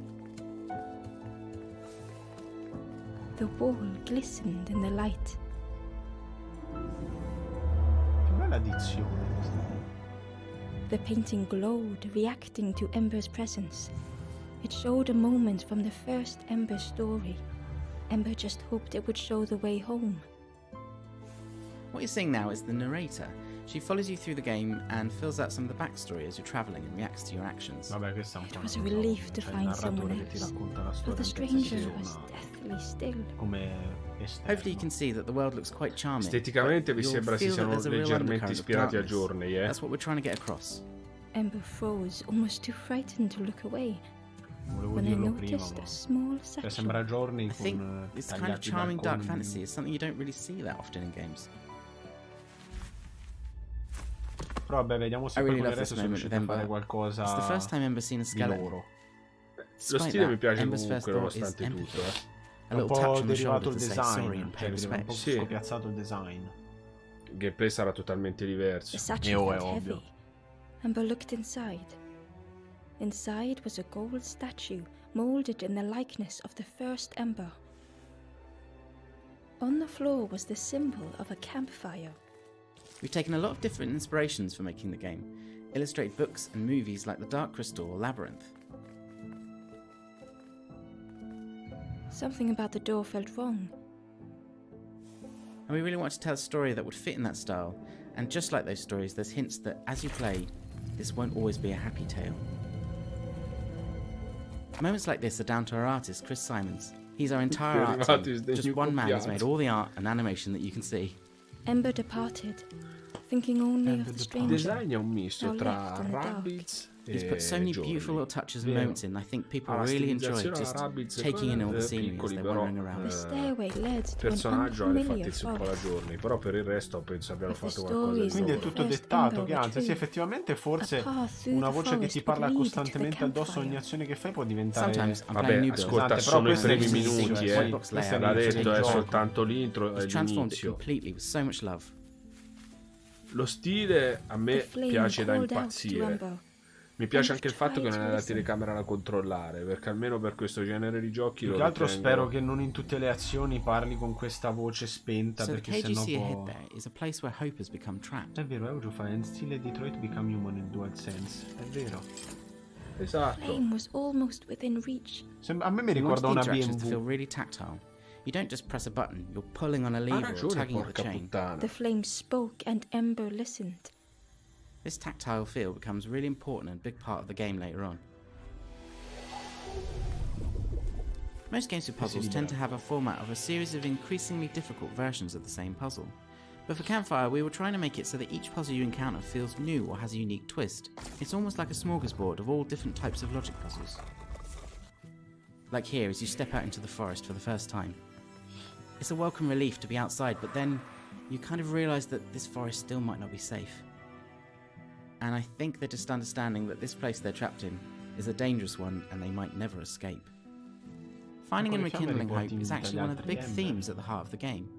The wall glistened in the light. Che bella addizione questa. The painting glowed, reacting to Ember's presence. It showed a moment from the first Ember story. Ember just hoped it would show the way home. What you're seeing now is the narrator. She follows you through the game and fills out some of the backstory as you're traveling and reacts to your actions. Vabbè, questa è un po'. It was a relief to find someone else, but the stranger was deathly still. Hopefully you can see that the world looks quite charming. Esteticamente vi sembra si siano leggermente ispirati a Journey, eh? That's what we're trying to get across. Ember froze, almost too frightened to look away. Volevo When I dirlo noticed prima, a small section. sembra Journey I think con this kind of charming dark fantasy is something you don't really see that often in games. Però vabbè, vediamo se poi adesso sono riusciti a fare qualcosa It's the first time Ember's seen a di skeleton. loro. Lo stile mi piace comunque nonostante tutto, È un po' derivato il design, cioè un po' scopiazzato il design. Il gameplay sarà totalmente diverso. The satchel felt heavy. Ember looked inside. Inside was a gold statue molded in the likeness of the first Ember. On the floor was the symbol of a campfire. We've taken a lot of different inspirations for making the game. Illustrate books and movies like The Dark Crystal or Labyrinth. Something about the door felt wrong. And we really want to tell a story that would fit in that style. And just like those stories, there's hints that as you play, this won't always be a happy tale. Moments like this are down to our artist, Chris Simons. He's our entire art team. Just one man has made all the art and animation that you can see. Ember departed, thinking only of the stranger. Il design è un misto tra Rabbids He's put so many beautiful little touches and moments in. I think people really enjoy just taking in all the scenery as they're wandering around. The stairway led to an personaggio alle unfamiliar fattezze un po' la Journey, però per il resto penso abbiano fatto qualcosa di Quindi è loro. tutto dettato, che anzi sì, effettivamente forse una voce che ti parla costantemente addosso ogni azione che fai può diventare... Vabbè, ascolta, sono i primi minuti, l'ha detto, è soltanto l'intro e l'inizio. Lo stile a me piace da impazzire. Mi piace anche il fatto che non è la telecamera da controllare, perché almeno per questo genere di giochi più che altro spero che non in tutte le azioni parli con questa voce spenta, perché sennò può... È vero, Eujo fa in stile Detroit Become Human in DualSense, è vero. Esatto. A me mi ricorda una BMW. You don't just press a button, you're pulling on a lever or tugging at the chain. The flame spoke and Ember listened. This tactile feel becomes really important and a big part of the game later on. Most games with puzzles tend to have a format of a series of increasingly difficult versions of the same puzzle. But for Campfire, we were trying to make it so that each puzzle you encounter feels new or has a unique twist. It's almost like a smorgasbord of all different types of logic puzzles. Like here, as you step out into the forest for the first time. It's a welcome relief to be outside, but then you kind of realise that this forest still might not be safe. And I think they're just understanding that this place they're trapped in is a dangerous one and they might never escape. Finding and rekindling hope is actually one of the big themes at the heart of the game.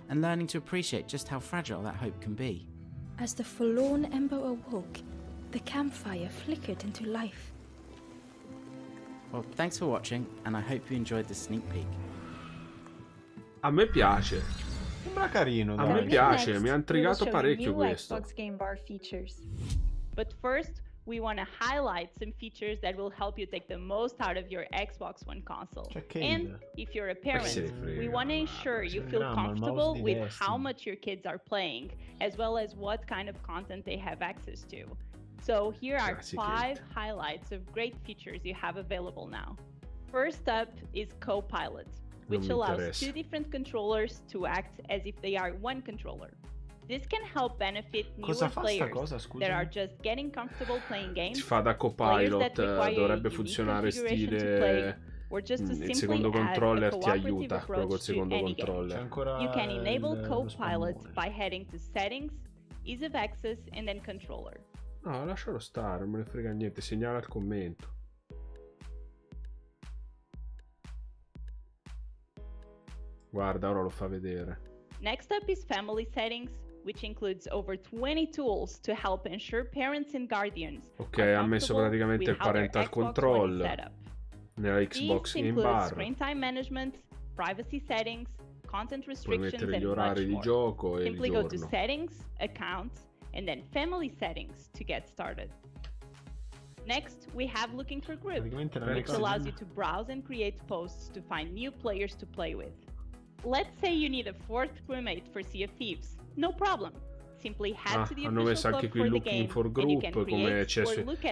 And learning to appreciate just how fragile that hope can be. As the forlorn Ember awoke, the campfire flickered into life. Well, thanks for watching, and I hope you enjoyed this sneak peek. A me piace. Sembra carino, dai. A me piace, mi ha intrigato parecchio questo. Xbox Game Bar features. But first, we want to highlight some features that will help you take the most out of your Xbox One console. And if you're a parent, we want to ensure you feel comfortable with how much your kids are playing, as well as what kind of content they have access to. So here are 5 highlights of great features you have available now. First up is Copilot, which allows 2 different controllers to act as if they are one controller. This can help benefit newer players that are just getting comfortable playing games. Si fa da Copilot, dovrebbe funzionare stile il secondo controller ti aiuta, quello col secondo controller. You can enable Copilot by heading to Settings, Ease of Access, and then Controller. No, lascialo stare, non me ne frega niente, segnala il commento. Guarda, ora lo fa vedere. Next up is family settings, which includes over 20 tools to help ensure parents and guardians. Ok, ha messo praticamente il parental control nella Xbox Game Bar. Screen time management, privacy settings, content restrictions, puoi mettere gli orari di gioco e Simply il go to giorno. settings, accounts, and then family settings to get started. Next, we have looking for group, which allows you to browse and create posts to find new players to play with. Let's say you need a fourth crewmate for Sea of Thieves. No problem. Simply head to the hanno messo official anche club qui for the looking game, for group come c'è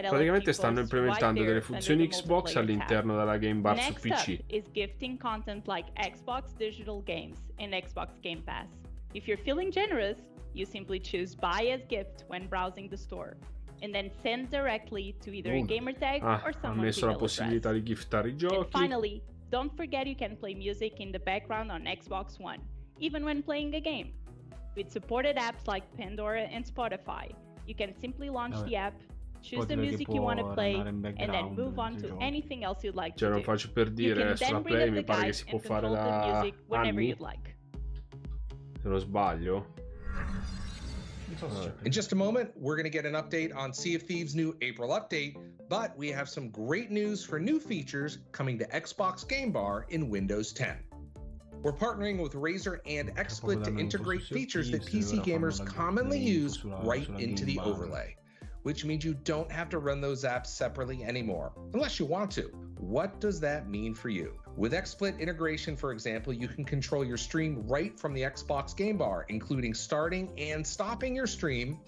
praticamente stanno implementando delle funzioni Xbox all'interno della game bar su PC. Next up is gifting content like Xbox Digital Games and Xbox Game Pass. If you're feeling generous, you simply choose buy as gift when browsing the store, and then send directly to either a gamer tag or someone's email address. Ha messo la possibilità di giftare i giochi. And finally, don't forget you can play music in the background on Xbox One, even when playing a game. With supported apps like Pandora and Spotify, you can simply launch the app, choose the music you want to play, and then move on to anything else you'd like to do. Lo faccio per dire, sulla Play mi pare che si può fare da anni, se non sbaglio. In just a moment, we're going to get an update on Sea of Thieves' new April update, but we have some great news for new features coming to Xbox Game Bar in Windows 10. We're partnering with Razer and XSplit to integrate features that PC gamers commonly use right into the overlay, which means you don't have to run those apps separately anymore, unless you want to. What does that mean for you? With XSplit integration, for example, you can control your stream right from the Xbox Game Bar, including starting and stopping your stream.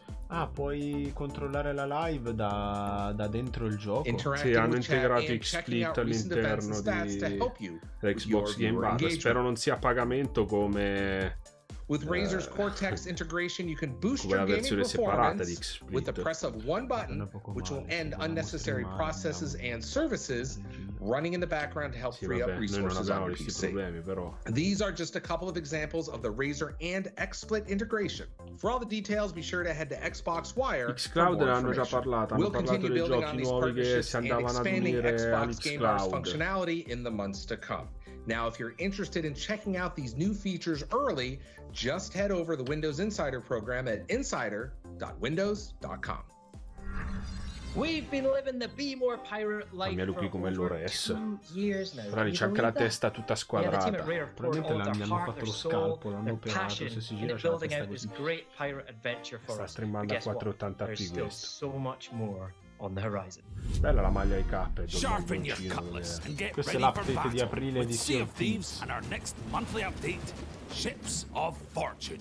Puoi controllare la live da dentro il gioco. Sì, hanno integrato XSplit all'interno di Xbox Game Bar. Spero non sia a pagamento come With Razer's Cortex integration, you can boost your gaming performance with the press of one button, which will end unnecessary processes and services running in the background to help free up resources on your PC. These are just a couple of examples of the Razer and XSplit integration. For all the details, be sure to head to Xbox Wire. Xcloud ne hanno già parlato, hanno parlato dei giochi nuovi che si andavano ad unire all'Xcloud. Functionality in the months to come. Now, if you're interested in checking out these new features early, just head over to the Windows Insider program at insider.windows.com. We've been living the Be More Pirate life for over 2 years now. Però c'è anche la testa tutta squadrata. Probabilmente l'hanno fatto lo scalpo, l'hanno operato, se si gira c'è la testa così. Sta streamando a 480p questo. So much more on the horizon. Bella la maglia di cappe. Sharpen your cutlass and get ready for l'update di aprile di Sea of Thieves and our next monthly update, Ships of Fortune.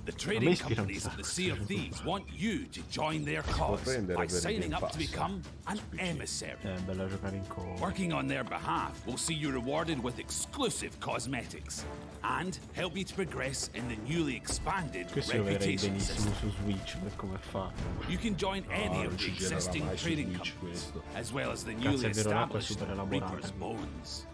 The trading companies of the Sea of Thieves want you to join their cause by signing up to become an emissary. Working on their behalf will see you rewarded with exclusive cosmetics and help you to progress in the newly expanded reputation system. You can join any of the existing trading companies, as well as the newly established Reaper's Bones.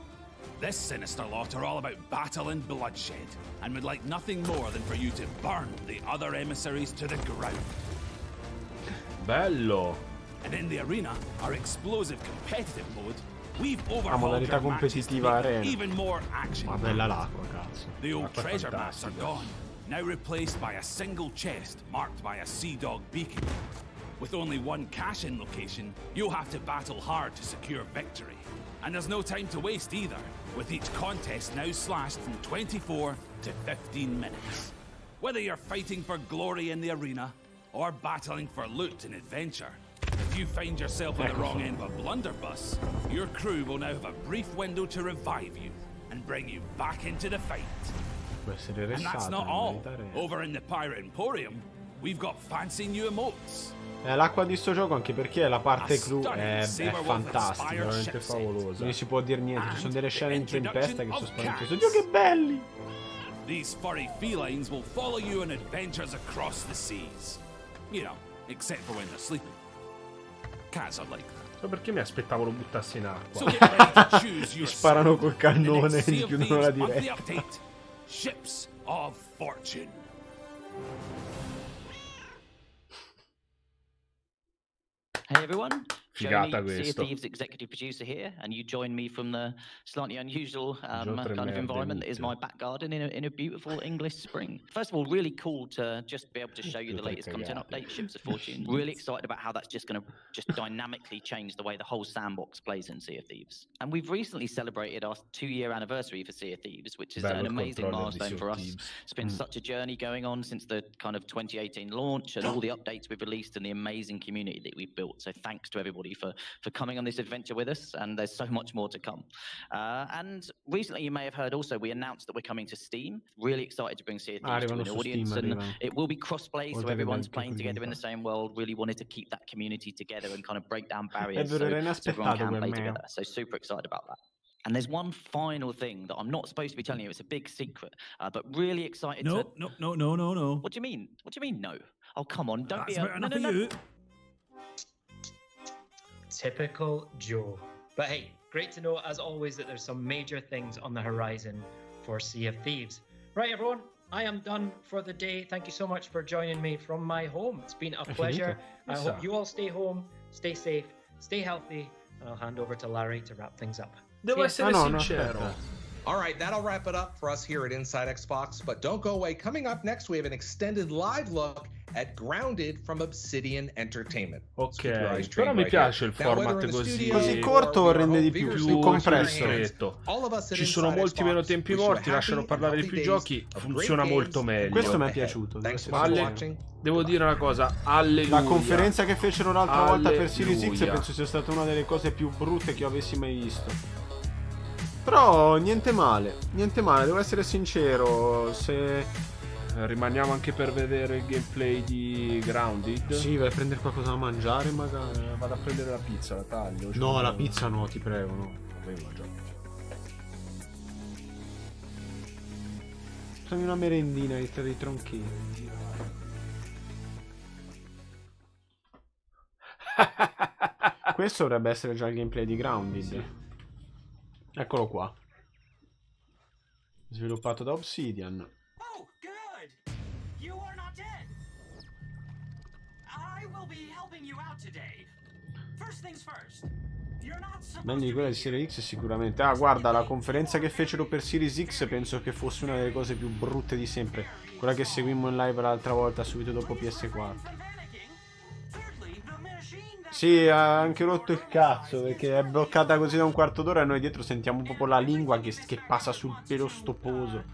This sinister lot are all about battle and bloodshed, and would like nothing more than for you to burn the other emissaries to the ground. Bello! And in the arena, our explosive competitive mode, we've overhauled modalità our matches to competitiva make them arena. even more action. Ma bella l'acqua, cazzo. The old treasure maps are gone, now replaced by a single chest marked by a Sea Dog beacon. With only one cash-in location, you'll have to battle hard to secure victory. And there's no time to waste either, with each contest now slashed from 24 to 15 minutes. Whether you're fighting for glory in the arena, or battling for loot and adventure, if you find yourself at the wrong end of a blunderbuss, your crew will now have a brief window to revive you and bring you back into the fight. And that's not all. Over in the Pirate Emporium, we've got fancy new emotes. L'acqua di sto gioco, anche perché la parte crew è fantastica, veramente favolosa. Non si può dire niente, ci sono delle scene in tempesta che sono spaventose. Oddio che belli! These furry felines will follow you on adventures across the seas. You know, except for when they're sleeping. Cats are like that. So perché mi aspettavo lo buttassi in acqua? So get ready to choose your sparano col cannone e gli chiudono la diretta. Ships of Fortune. Hey everyone, Figata Johnny, Sea of questo. Thieves executive producer here, and you join me from the slightly unusual kind of environment that is my back garden in a beautiful English spring. First of all, really cool to just be able to show you the latest content update, Ships of Fortune. Really excited about how that's just going to dynamically change the way the whole sandbox plays in Sea of Thieves. And we've recently celebrated our 2-year anniversary for Sea of Thieves, which is an amazing milestone for us. It's been such a journey going on since the kind of 2018 launch and all the updates we've released and the amazing community that we've built. So thanks to everybody for coming on this adventure with us, and there's so much more to come. And recently you may have heard also we announced that we're coming to Steam. Really excited to bring Sea of Thieves to an audience, and it will be cross-play, so everyone's playing together in the same world. Really wanted to keep that community together and kind of break down barriers so everyone can play together. So super excited about that. And there's one final thing that I'm not supposed to be telling you. It's a big secret, but really excited to... No. What do you mean? What do you mean no? Oh, come on, don't be... No. Typical Joe. But hey, great to know as always that there's some major things on the horizon for Sea of Thieves. Right, everyone, I am done for the day. Thank you so much for joining me from my home. It's been a pleasure. I hope you all stay home, stay safe, stay healthy, and I'll hand over to Larry to wrap things up. Devo essere sincero. All right, that'll wrap it up for us here at Inside Xbox, but don't go away. Coming up next, we have an extended live look at Grounded from Obsidian Entertainment. Ok, però mi piace il format così corto, rende di più compresso. Ci sono molti meno tempi morti, lasciano parlare di più giochi, funziona molto meglio. Questo mi è piaciuto. Devo dire una cosa, alleluia. La conferenza che fecero l'altra volta per Series X penso sia stata una delle cose più brutte che io avessi mai visto. Però niente male, devo essere sincero. Se rimaniamo anche per vedere il gameplay di Grounded. Sì, vai a prendere qualcosa da mangiare magari. Vado a prendere la pizza, la taglio. No, la pizza no, ti prego, no. Fammi una merendina che sta dei tronchini. Questo dovrebbe essere già il gameplay di Grounded. Eccolo qua. Sviluppato da Obsidian. Oh, good. You are not dead. I will be helping you out today. First things first. You're not meglio di quella di Series X sicuramente. Ah, guarda, la conferenza che fecero per Series X penso che fosse una delle cose più brutte di sempre. Quella che seguimmo in live l'altra volta subito dopo PS4. Sì, ha anche rotto il cazzo perché è bloccata così da un quarto d'ora e noi dietro sentiamo proprio la lingua che passa sul pelo stoposo.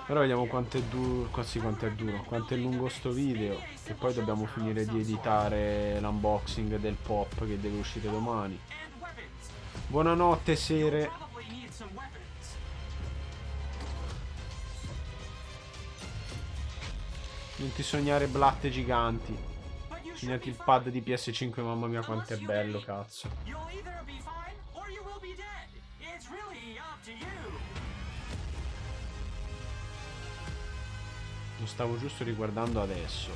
Ora vediamo quanto è duro, quanto è lungo sto video. E poi dobbiamo finire di editare l'unboxing del pop che deve uscire domani. Buonanotte sere. Non ti sognare blatte giganti. Segnati il pad di PS5, mamma mia quanto è bello, cazzo. Lo stavo giusto riguardando adesso.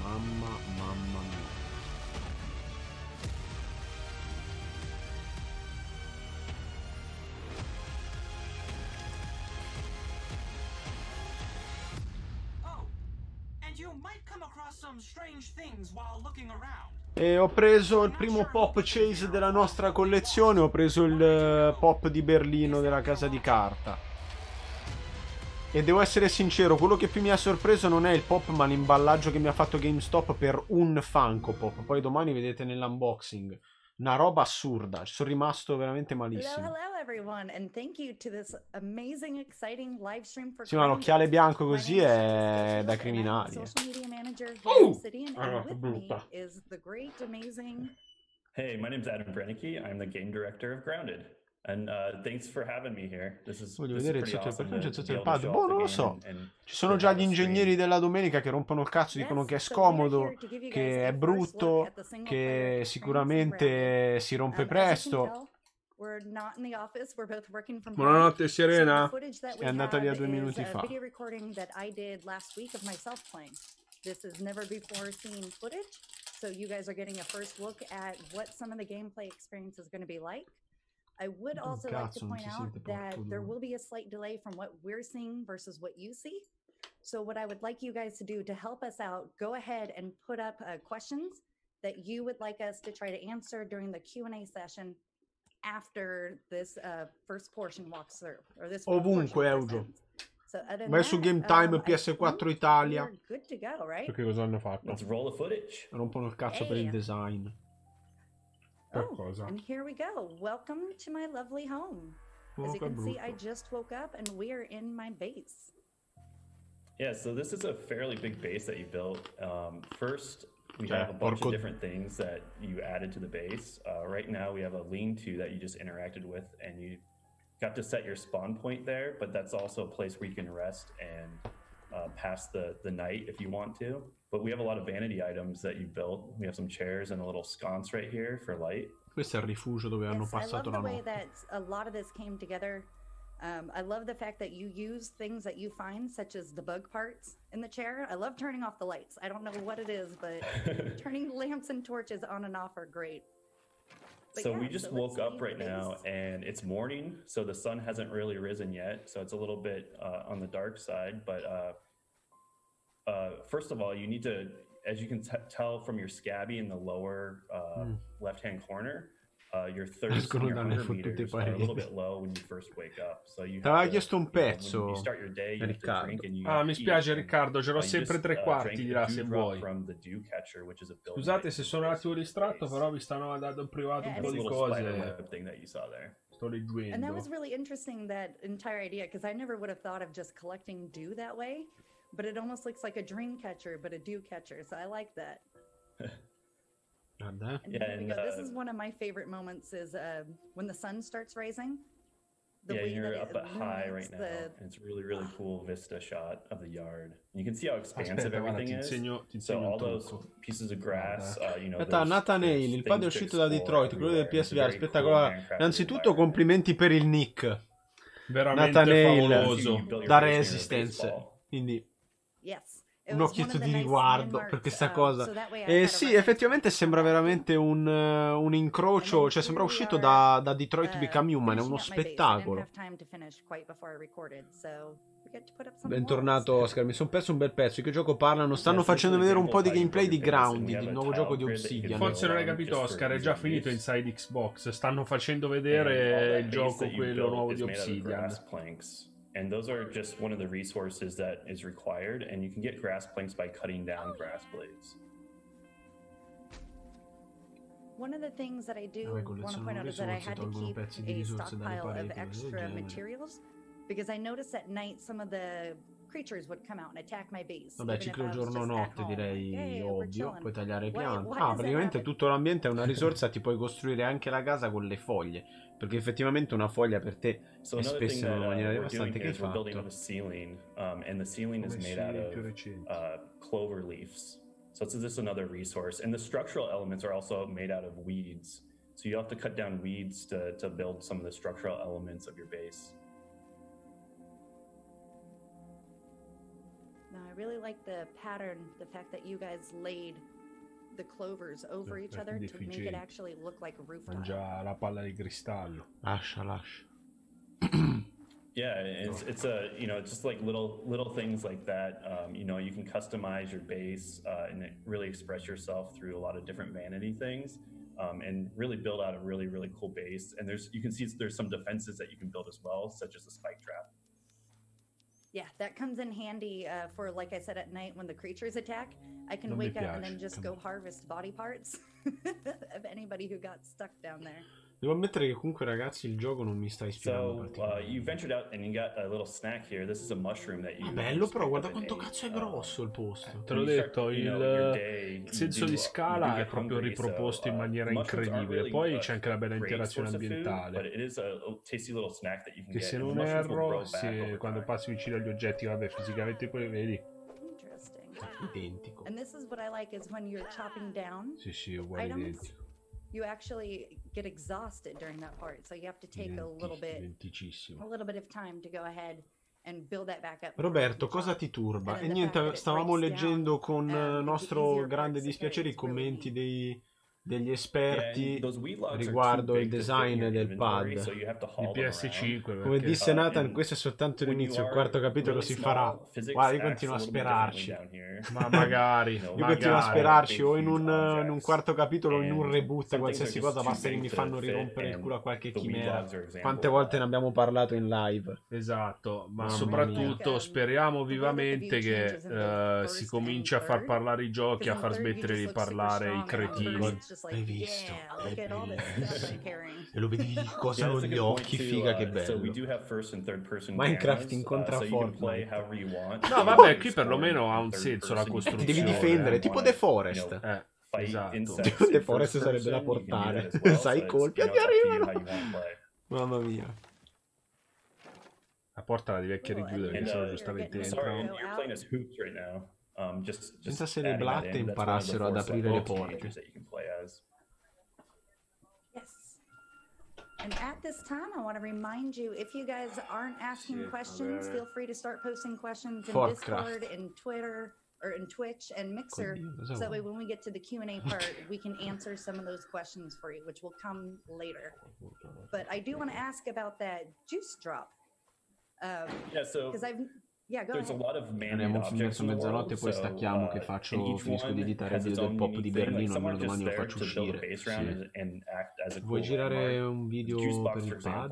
Mamma mia. E ho preso il primo pop chase della nostra collezione. Ho preso il pop di Berlino della casa di carta. E devo essere sincero, quello che più mi ha sorpreso non è il pop ma l'imballaggio che mi ha fatto GameStop per un Funko Pop. Poi domani vedete nell'unboxing. Una roba assurda, ci sono rimasto veramente malissimo. Sì, ma l'occhiale bianco così è da criminali. Brutta. Hey, my name's Adam Brennicke. I'm the game director of Grounded. And thanks for having me here. Voglio vedere sotto il percorso, sotto il pad. Boh, non lo so. Ci sono già gli ingegneri della domenica che rompono il cazzo, dicono che è scomodo, che è brutto, che sicuramente si rompe presto. Buonanotte Serena. È andata via 2 minuti fa. I would also like to point out that there will be a slight delay from what we're seeing versus what you see. So what I would like you guys to do to help us out, go ahead and put up questions that you would like us to try to answer during the Q&A session after this first portion walks through. Or this ovunque, Eugenio. So vai su Game Time PS4 Italia. Good to go, right? Perché cosa hanno fatto? Let's roll the footage. Rompono il cazzo per il design. Per cosa? And here we go. Welcome to my lovely home. As you can see, I just woke up and we are in my base. Yeah, so this is a fairly big base that you built. First, we have a bunch of different things that you added to the base. Right now, we have a lean-to that you just interacted with, and you got to set your spawn point there, but that's also a place where you can rest and pass the night if you want to. But we have a lot of vanity items that you built. We have some chairs and a little sconce right here for light. Questo è il rifugio dove hanno passato la notte. I love the way that a lot of this came together. I love the fact that you use things that you find, such as the bug parts in the chair. I love turning off the lights. I don't know what it is, but turning lamps and torches on and off are great. But so yeah, we just woke up right now, and it's morning, so the sun hasn't really risen yet. So it's a little bit on the dark side. But first of all, you need to, as you can tell from your scabby in the lower left-hand corner, your thirst and your hunger meters are a little bit low when you first wake up. So you have chiesto un pezzo, when you start your day, you have to drink and you mi spiace Riccardo, ce l'ho sempre tre quarti di là se vuoi. Scusate se sono un attimo distratto, però vi stanno andando in privato un po' di cose. Sto leggendo. And that was really interesting, that entire idea, because I never would have thought of just collecting dew that way, but it almost looks like a dream catcher, but a dew catcher, so I like that. And this is one of my favorite moments, is when the sun starts rising. You're up at high right now. It's really, really cool vista shot of the yard. You can see how expansive everything is. So all those pieces of grass, Aspetta, Nathaniel, il padre è uscito da Detroit, quello del PSVR, spettacolare. Innanzitutto complimenti per il nick. Veramente favoloso. Da Resistance. Quindi un occhietto di riguardo per questa cosa. Sì, effettivamente sembra veramente un incrocio, cioè sembra uscito da Detroit Become Human, è uno spettacolo. Bentornato Oscar, mi sono perso un bel pezzo. Di che gioco parlano? Stanno facendo vedere un po' di gameplay di Grounded, il nuovo gioco di Obsidian. Forse non hai capito, Oscar, è già finito Inside Xbox. Stanno facendo vedere il gioco, quello nuovo di Obsidian. And those are just one of the resources that is required, and you can get grass planks by cutting down grass blades. One of the things that I do want to point out is that I had to keep a stockpile of extra materials, because I noticed at night some of the creatures would come out and attack my base. Vabbè, ciclo giorno-notte direi ovvio, puoi tagliare piante. Praticamente tutto l'ambiente è una risorsa, ti puoi costruire anche la casa con le foglie. Perché effettivamente una foglia per te è spesso in una maniera devastante che hai fatto. And the ceiling is made out of clover leaves. So this is another resource. And the structural elements are also made out of weeds. So you have to cut down weeds to build some of the structural elements of your base. Now, I really like the pattern, the fact that you guys laid the clovers over each other to make it actually look like a roof tile. Già la palla di cristallo. Lascia. Yeah, it's a it's just like little things like that. You can customize your base and really express yourself through a lot of different vanity things, and really build out a really, really cool base. And you can see there's some defenses that you can build as well, such as a spike trap. Yeah, that comes in handy for, like I said, at night when the creatures attack. I can wake up and then just go harvest body parts of anybody who got stuck down there. Devo ammettere che comunque, ragazzi, il gioco non mi sta ispirando. So, you ventured out and you got a little snack here. This is a mushroom that you bello, però guarda quanto cazzo è grosso il posto. Te l'ho detto, il senso di scala è proprio riproposto in maniera incredibile. Poi c'è anche la bella interazione ambientale. Che se non erro, quando passi vicino agli oggetti, vabbè, fisicamente poi li vedi. Identico. And this is what I like, is when you're chopping down sì, uguale identico. You actually get exhausted during that part, so you have to take a little bit of time to go ahead and build that back up. Roberto, cosa ti turba? E niente, stavamo leggendo con nostro grande dispiacere i commenti degli esperti riguardo il design del pad di PS5. Come disse Nathan, questo è soltanto l'inizio, il quarto capitolo si farà. Guarda, io continuo a sperarci. Ma magari. Io continuo a sperarci o in un quarto capitolo o in un reboot, qualsiasi cosa, basta che mi fanno rirompere il culo a qualche chimera. Quante volte ne abbiamo parlato in live. Esatto, ma soprattutto speriamo vivamente che si cominci a far parlare i giochi, a far smettere di parlare i cretini. Hai visto? E lo vedi il coso con gli occhi, figa, che bello. Minecraft incontra Fortnite. No, vabbè, qui perlomeno ha un senso la costruzione. Ti devi difendere, tipo The Forest. Esatto. The Forest sarebbe da portare. Sai i colpi, ti arrivano. Mamma mia. La porta la devi anche richiudere, che solo giustamente entrano. Pensa se le blatte imparassero ad aprire le porte. And at this time, I want to remind you, if you guys aren't asking questions, feel free to start posting questions in Discord, in Twitter, or in Twitch and Mixer, so that way when we get to the Q&A part, we can answer some of those questions for you, which will come later. But I do want to ask about that juice drop. Because there's a lot of andiamo verso mezzanotte, poi stacchiamo che finisco di editare il video del pop di Berlino, almeno domani lo faccio uscire. Vuoi girare un video per il pad?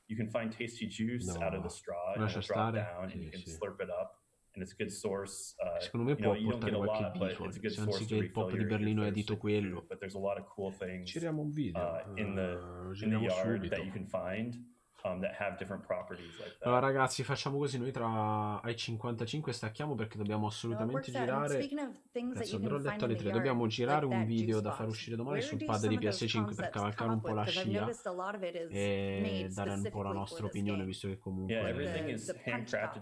You can find tasty juice out of the straw and drop down and you can slurp it up. And it's a good source. Secondo me può portare qualche visual, se anziché il pop di Berlino edito quello. But there's a lot of cool things giriamo un video in the yard that you can find. That have different properties like that. Allora ragazzi, facciamo così, noi ai 55 stacchiamo perché dobbiamo assolutamente girare. Adesso ve l'ho detto alle 3, dobbiamo girare un video da far uscire domani sul pad di PS5 per cavalcare un po' la scia e dare un po' la nostra opinione, visto che comunque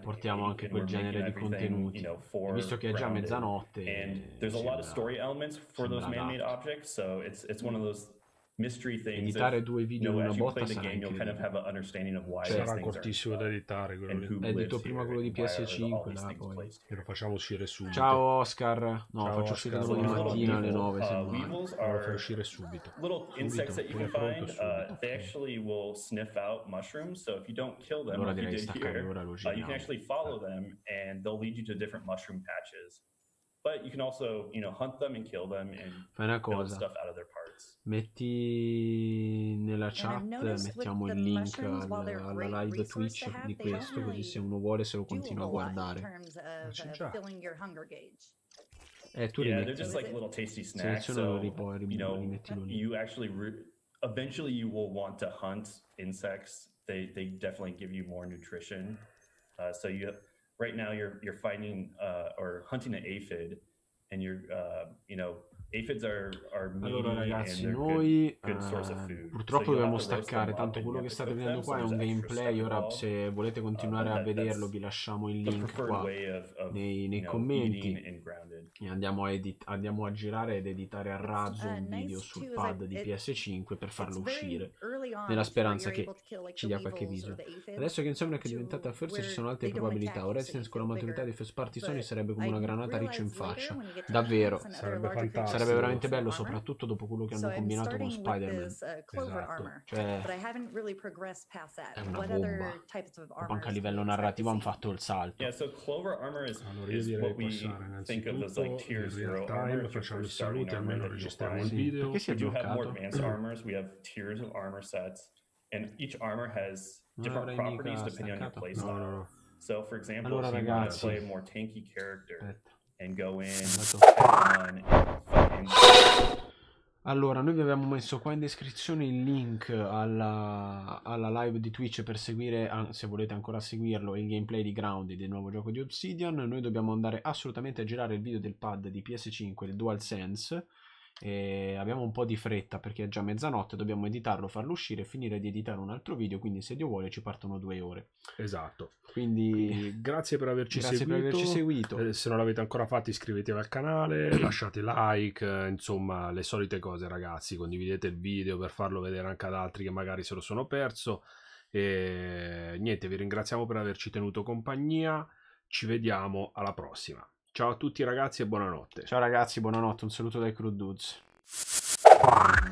portiamo anche quel genere di contenuti, e visto che è già mezzanotte. There's a lot of story elements for those man-made objects, so it's one of those mystery things. Editare due video in una botta sarà cortissimo da editare. Edito prima quello di PS5, là, poi e lo facciamo uscire subito. Ciao Oscar. No, ciao, faccio uscire domani mattina alle 9 se vuoi. Lo fai uscire subito. Little insects that you can find, they actually will sniff out mushrooms, so if you don't kill them, allora direi staccare ora, lo you can actually follow them and they'll lead you to different mushroom patches. But you can also, hunt them and kill them and build stuff out of their parts. Metti nella chat, mettiamo il link alla live Twitch di questo, così se uno vuole se lo continua a guardare. Tu they're just like little tasty snacks. So, you actually eventually you will want to hunt insects. They definitely give you more nutrition. So right now you're finding or hunting an aphid, and you're aphids are meaty. Allora ragazzi, noi purtroppo dobbiamo staccare, tanto quello che state vedendo qua è un gameplay. Ora se volete continuare a vederlo vi lasciamo il link qua nei commenti e andiamo a girare ed editare a razzo un video sul pad di PS5 per farlo uscire, nella speranza che ci dia qualche visual. Adesso che insomma è diventata forse ci sono altre probabilità. Residence con la maturità di first party Sony sarebbe come una granata riccia in faccia, davvero. Sarebbe fantastico. Sarebbe veramente bello, soprattutto dopo quello che hanno combinato con Spider-Man. Esatto. Cioè, è una bomba. Proprio anche a livello narrativo hanno fatto il salto. Allora io direi passare innanzitutto in real time, facciamo i saluti, almeno registriamo il video. Perché si è bloccato? No. So for example, allora, if you want to play a more tanky character and go in Allora, noi vi abbiamo messo qua in descrizione il link alla live di Twitch per seguire, se volete ancora seguirlo, il gameplay di Grounded, del nuovo gioco di Obsidian. Noi dobbiamo andare assolutamente a girare il video del pad di PS5, il DualSense, e abbiamo un po' di fretta perché è già mezzanotte, dobbiamo editarlo, farlo uscire e finire di editare un altro video, quindi se Dio vuole ci partono 2 ore. Esatto. Quindi grazie per averci seguito. Se non l'avete ancora fatto iscrivetevi al canale, lasciate like, insomma le solite cose ragazzi, condividete il video per farlo vedere anche ad altri che magari se lo sono perso, e niente, vi ringraziamo per averci tenuto compagnia, ci vediamo alla prossima. Ciao a tutti ragazzi e buonanotte. Ciao ragazzi, buonanotte, un saluto dai Crude Dudes. Ciao.